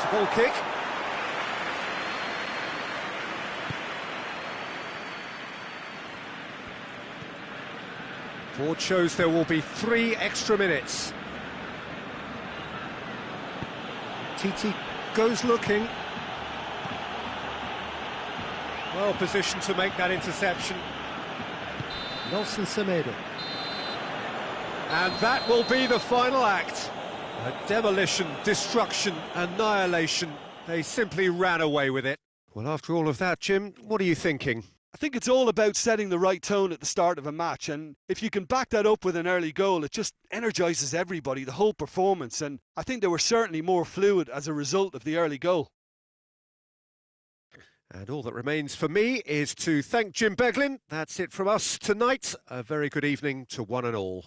Goal kick. Board shows there will be 3 extra minutes. Titi goes looking. Well positioned to make that interception. Nelson Semedo. And that will be the final act. A demolition, destruction, annihilation. They simply ran away with it. Well, after all of that, Jim, what are you thinking? I think it's all about setting the right tone at the start of a match, and if you can back that up with an early goal, it just energises everybody, the whole performance, and I think they were certainly more fluid as a result of the early goal. And all that remains for me is to thank Jim Beglin. That's it from us tonight. A very good evening to one and all.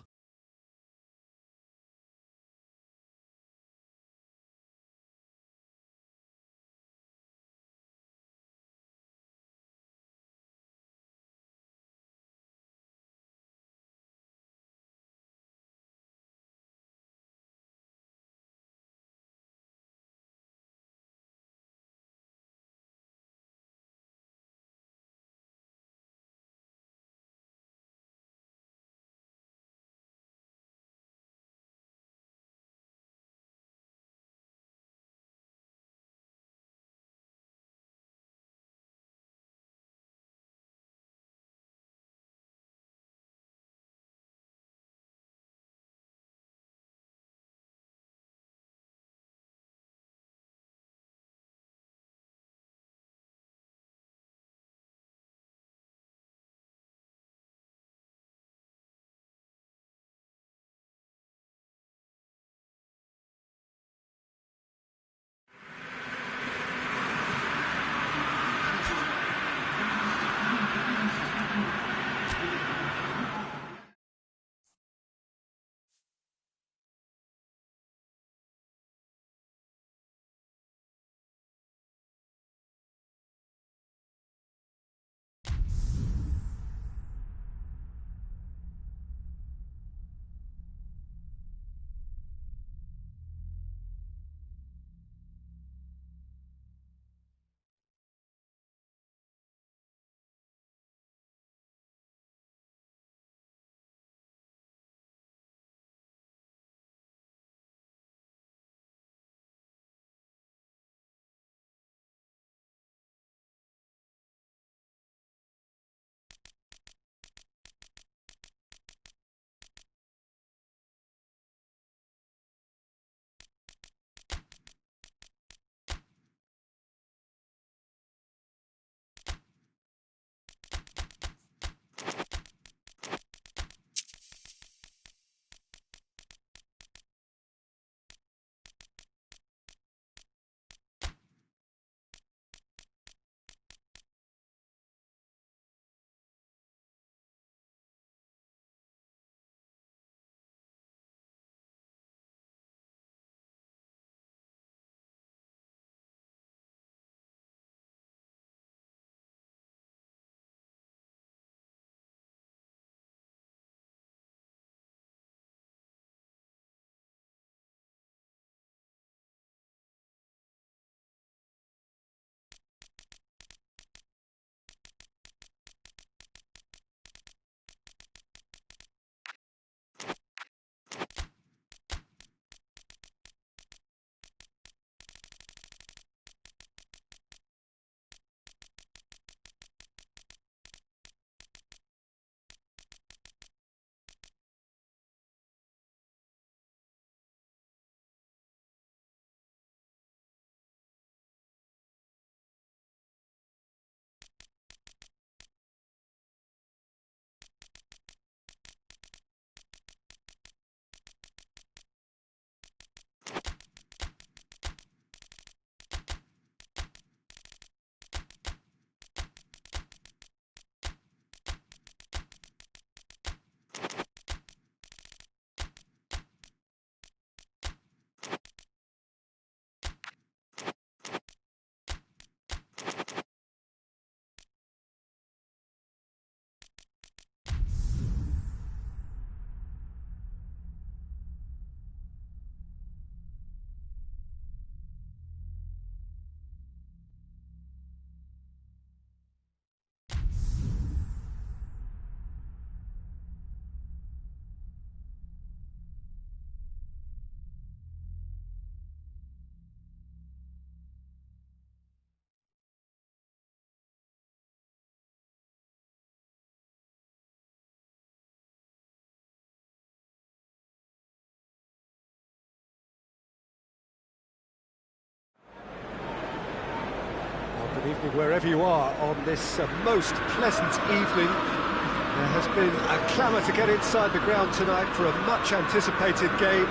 Evening wherever you are on this most pleasant evening. There has been a clamour to get inside the ground tonight for a much anticipated game.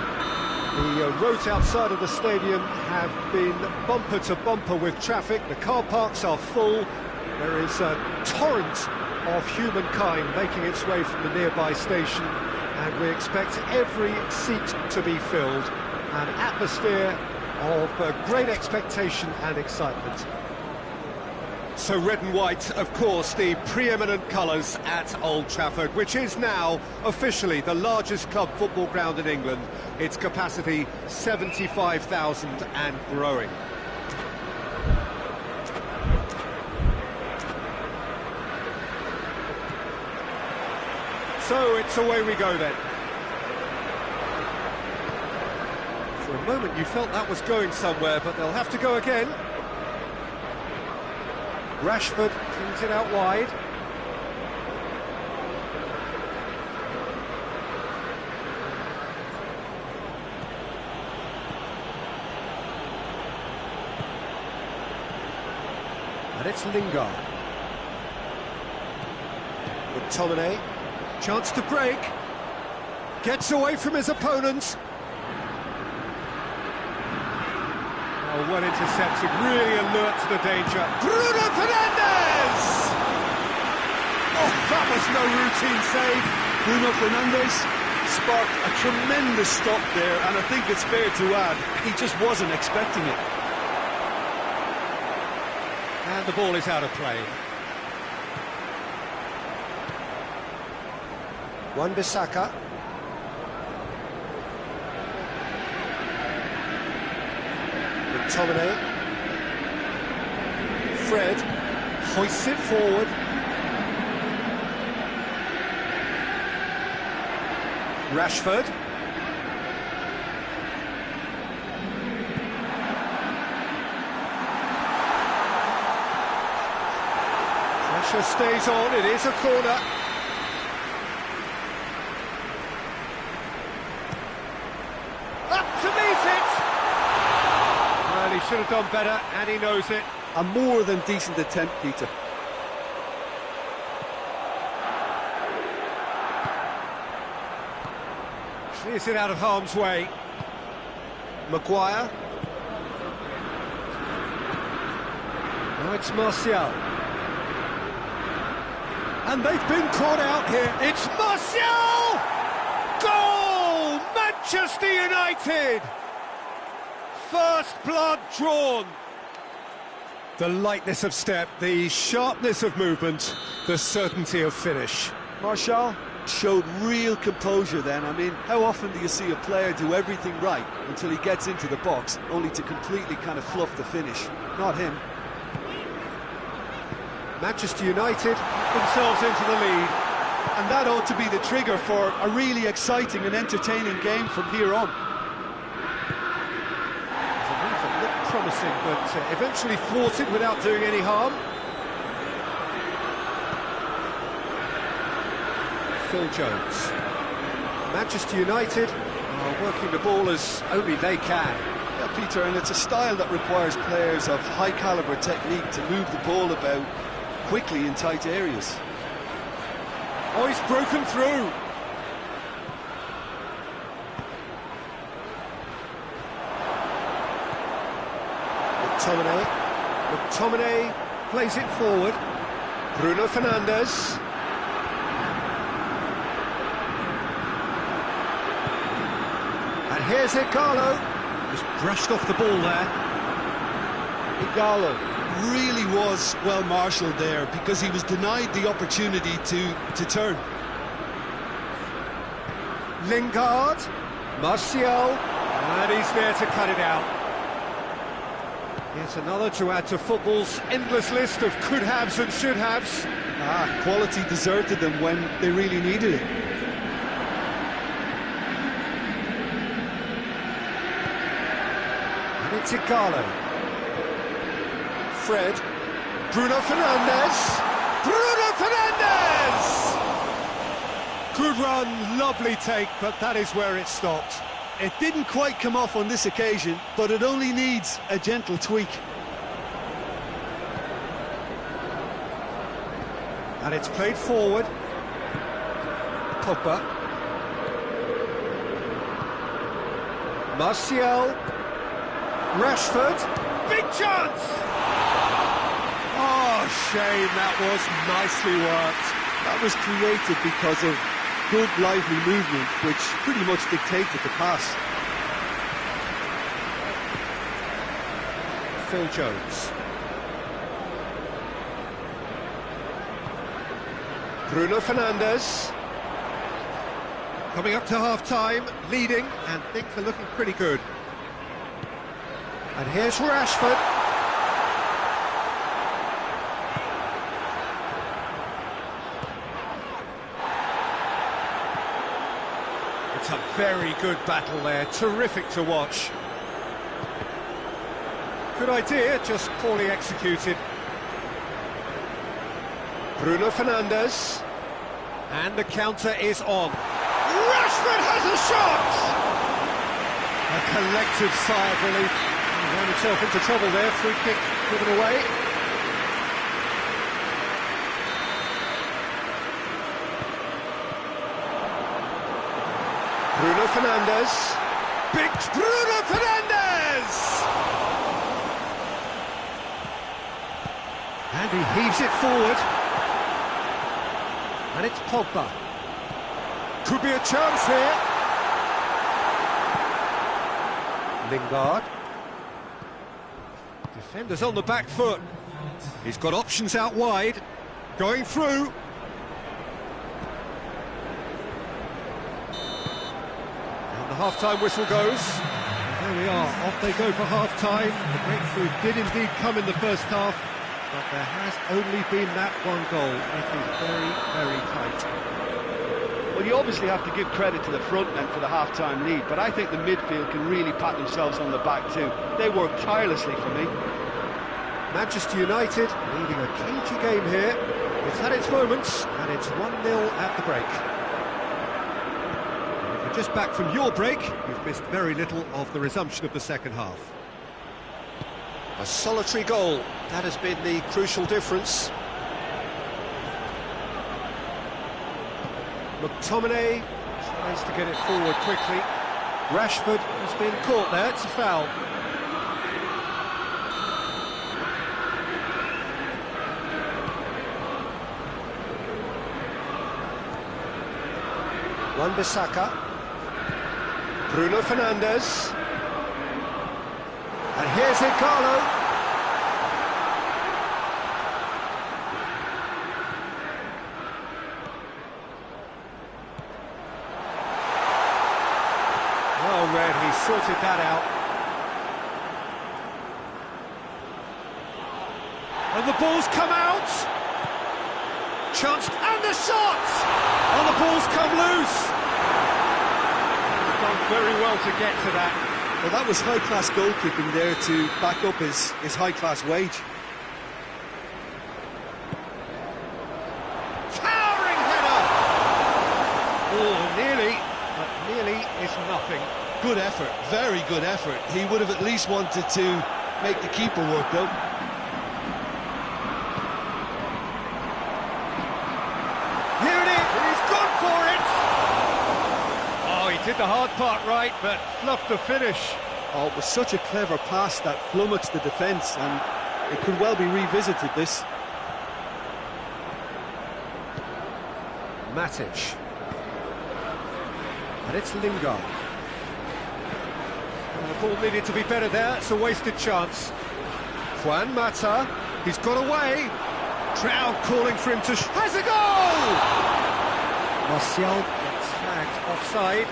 The roads outside of the stadium have been bumper to bumper with traffic. The car parks are full. There is a torrent of humankind making its way from the nearby station, and we expect every seat to be filled. An atmosphere of great expectation and excitement. So red and white, of course, the preeminent colours at Old Trafford, which is now officially the largest club football ground in England. Its capacity 75,000 and growing. So it's away we go then. For a moment you felt that was going somewhere, but they'll have to go again. Rashford brings it out wide. And it's Lingard. With McTominay. Chance to break. Gets away from his opponent. Oh, well intercepted, really alert to the danger. Bruno Fernandes! Oh, that was no routine save. Bruno Fernandes sparked a tremendous stop there, and I think it's fair to add, he just wasn't expecting it. And the ball is out of play. Wan-Bissaka. McTominay. Fred hoists it forward. Rashford. Pressure stays on, it is a corner. Up to meet it! Well, he should have done better, and he knows it. A more than decent attempt, Peter. Clears it out of harm's way. Maguire. Now it's Martial. And they've been caught out here. It's Martial! Goal! Manchester United! First blood drawn. The lightness of step, the sharpness of movement, the certainty of finish. Martial showed real composure then. I mean, how often do you see a player do everything right until he gets into the box, only to completely kind of fluff the finish? Not him. Manchester United themselves into the lead. And that ought to be the trigger for a really exciting and entertaining game from here on. The move that looked promising, but eventually thwarted without doing any harm. Phil Jones. Manchester United are working the ball as only they can. Yeah, Peter, and it's a style that requires players of high-caliber technique to move the ball about quickly in tight areas. Oh, he's broken through. McTominay plays it forward. Bruno Fernandes. And here's Igalo. Just brushed off the ball there. Igalo really was well marshalled there because he was denied the opportunity to turn. Lingard, Martial, and he's there to cut it out. Yet another to add to football's endless list of could-haves and should-haves. Quality deserted them when they really needed it. And it's Igalo. Fred, Bruno Fernandes, Good run, lovely take, but that is where it stopped. It didn't quite come off on this occasion, but it only needs a gentle tweak. And it's played forward. Pogba. Martial. Rashford. Big chance! Oh, shame, that was nicely worked. That was created because of good, lively movement, which pretty much dictated the pass. Phil Jones. Bruno Fernandes. Coming up to half-time, leading, and things are looking pretty good. And here's Rashford. It's a very good battle there, terrific to watch. Good idea, just poorly executed. Bruno Fernandes. And the counter is on. Rashford has a shot! A collective sigh of relief. He ran himself into trouble there, free kick given away. Bruno Fernandes. Big Bruno Fernandes! And he heaves it forward. And it's Pogba. Could be a chance here. Lingard. Defenders on the back foot. He's got options out wide. Going through. And the half-time whistle goes. And there we are, off they go for half-time. The breakthrough did indeed come in the first half, but there has only been that one goal. It is very, very tight. Well, you obviously have to give credit to the front men for the half-time lead, but I think the midfield can really pat themselves on the back too. They work tirelessly for me. Manchester United leading a cagey game here. It's had its moments, and it's 1-0 at the break. And if you're just back from your break, you've missed very little of the resumption of the second half. A solitary goal, that has been the crucial difference. McTominay tries to get it forward quickly. Rashford has been caught there, it's a foul. Wan-Bissaka. Bruno Fernandes. And here's Igalo. Well read, he sorted that out. And the ball's come out. Chance, and the shot! And the ball's come loose. He's done very well to get to that. Well, that was high-class goalkeeping there to back up his high-class wage. Towering header! Oh, nearly, but nearly is nothing. Good effort, very good effort. He would have at least wanted to make the keeper work, though. Here it is, he's gone for it! Oh, he did the hard part right, but fluffed the finish. Oh, it was such a clever pass that flummoxed the defence, and it could well be revisited, this. Matic. And it's Lingard. And the ball needed to be better there, it's a wasted chance. Juan Mata, he's got away. Crowd calling for him to... has a goal! Martial gets flagged offside.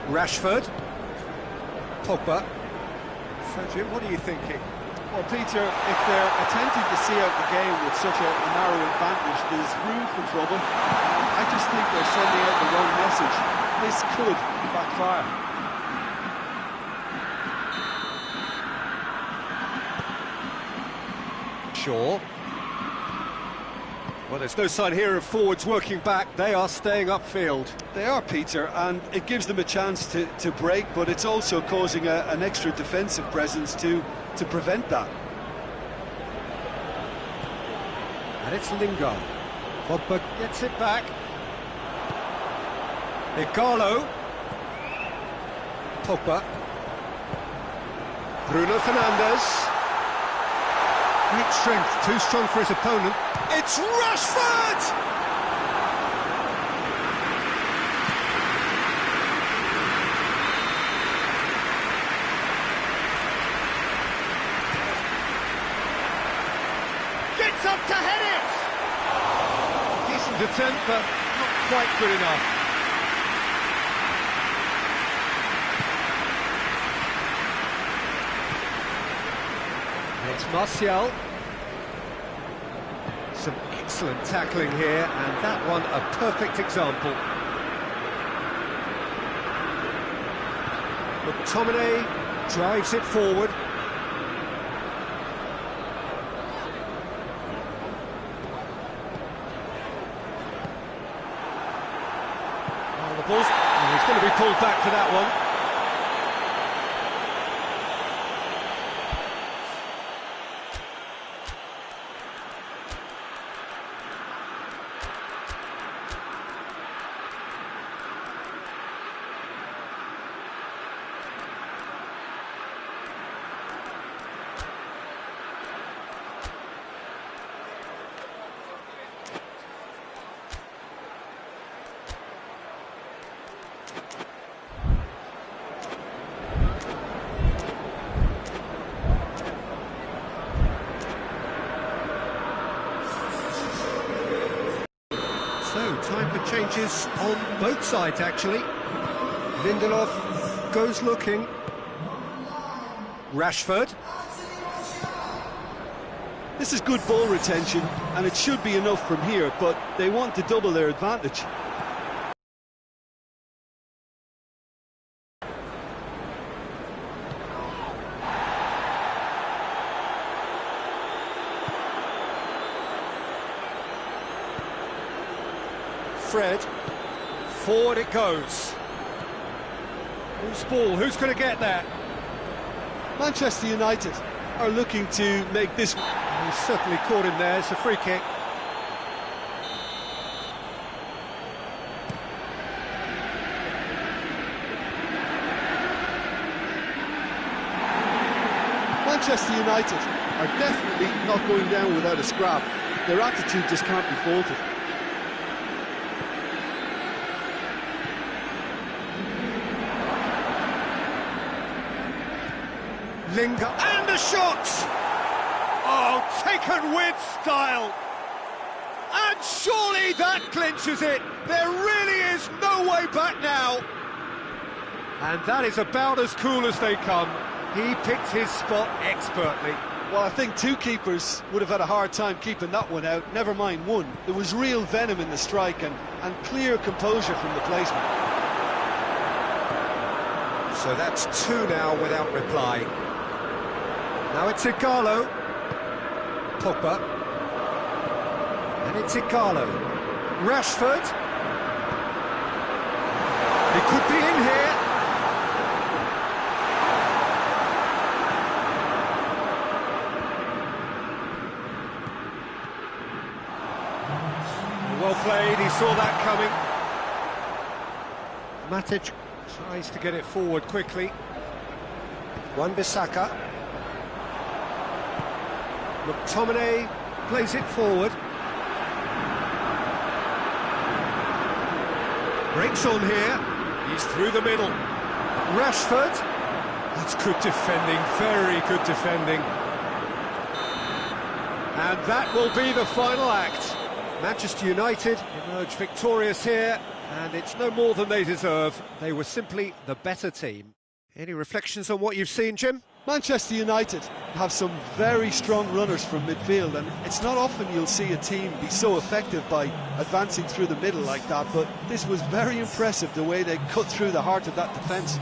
Rashford. Pogba. So, Jim, what are you thinking? Well, Peter, if they're attempting to see out the game with such a narrow advantage, there's room for trouble. I just think they're sending out the wrong message. This could backfire. Shaw. Well, there's no sign here of forwards working back. They are staying upfield. They are, Peter, and it gives them a chance to break, but it's also causing an extra defensive presence to prevent that. And it's Lingard. Pogba gets it back. Igalo. Pogba. Bruno Fernandes. Great strength, too strong for his opponent. It's Rashford! Gets up to head it! Decent attempt, but not quite good enough. It's Martial. Some excellent tackling here, and that one a perfect example. McTominay drives it forward. Oh, the ball's... Oh, he's going to be pulled back for that one. So, time for changes on both sides, actually. Lindelof goes looking. Rashford. This is good ball retention, and it should be enough from here, but they want to double their advantage. Fred, forward it goes. Who's ball? Who's going to get that? Manchester United are looking to make this... He's certainly caught him there. It's a free kick. Manchester United are definitely not going down without a scrap. Their attitude just can't be faulted. Lingard, and a shot! Oh, taken with style! And surely that clinches it! There really is no way back now! And that is about as cool as they come. He picked his spot expertly. Well, I think two keepers would have had a hard time keeping that one out, never mind one. There was real venom in the strike and clear composure from the placement. So that's two now without reply. Now it's Igalo. Pogba. And it's Igalo. Rashford. He could be in here. Well played, he saw that coming. Matic tries to get it forward quickly. Wan-Bissaka. McTominay plays it forward. Breaks on here. He's through the middle. Rashford. That's good defending, very good defending. And that will be the final act. Manchester United emerge victorious here, and it's no more than they deserve. They were simply the better team. Any reflections on what you've seen, Jim? Manchester United have some very strong runners from midfield, and it's not often you'll see a team be so effective by advancing through the middle like that, but this was very impressive the way they cut through the heart of that defence.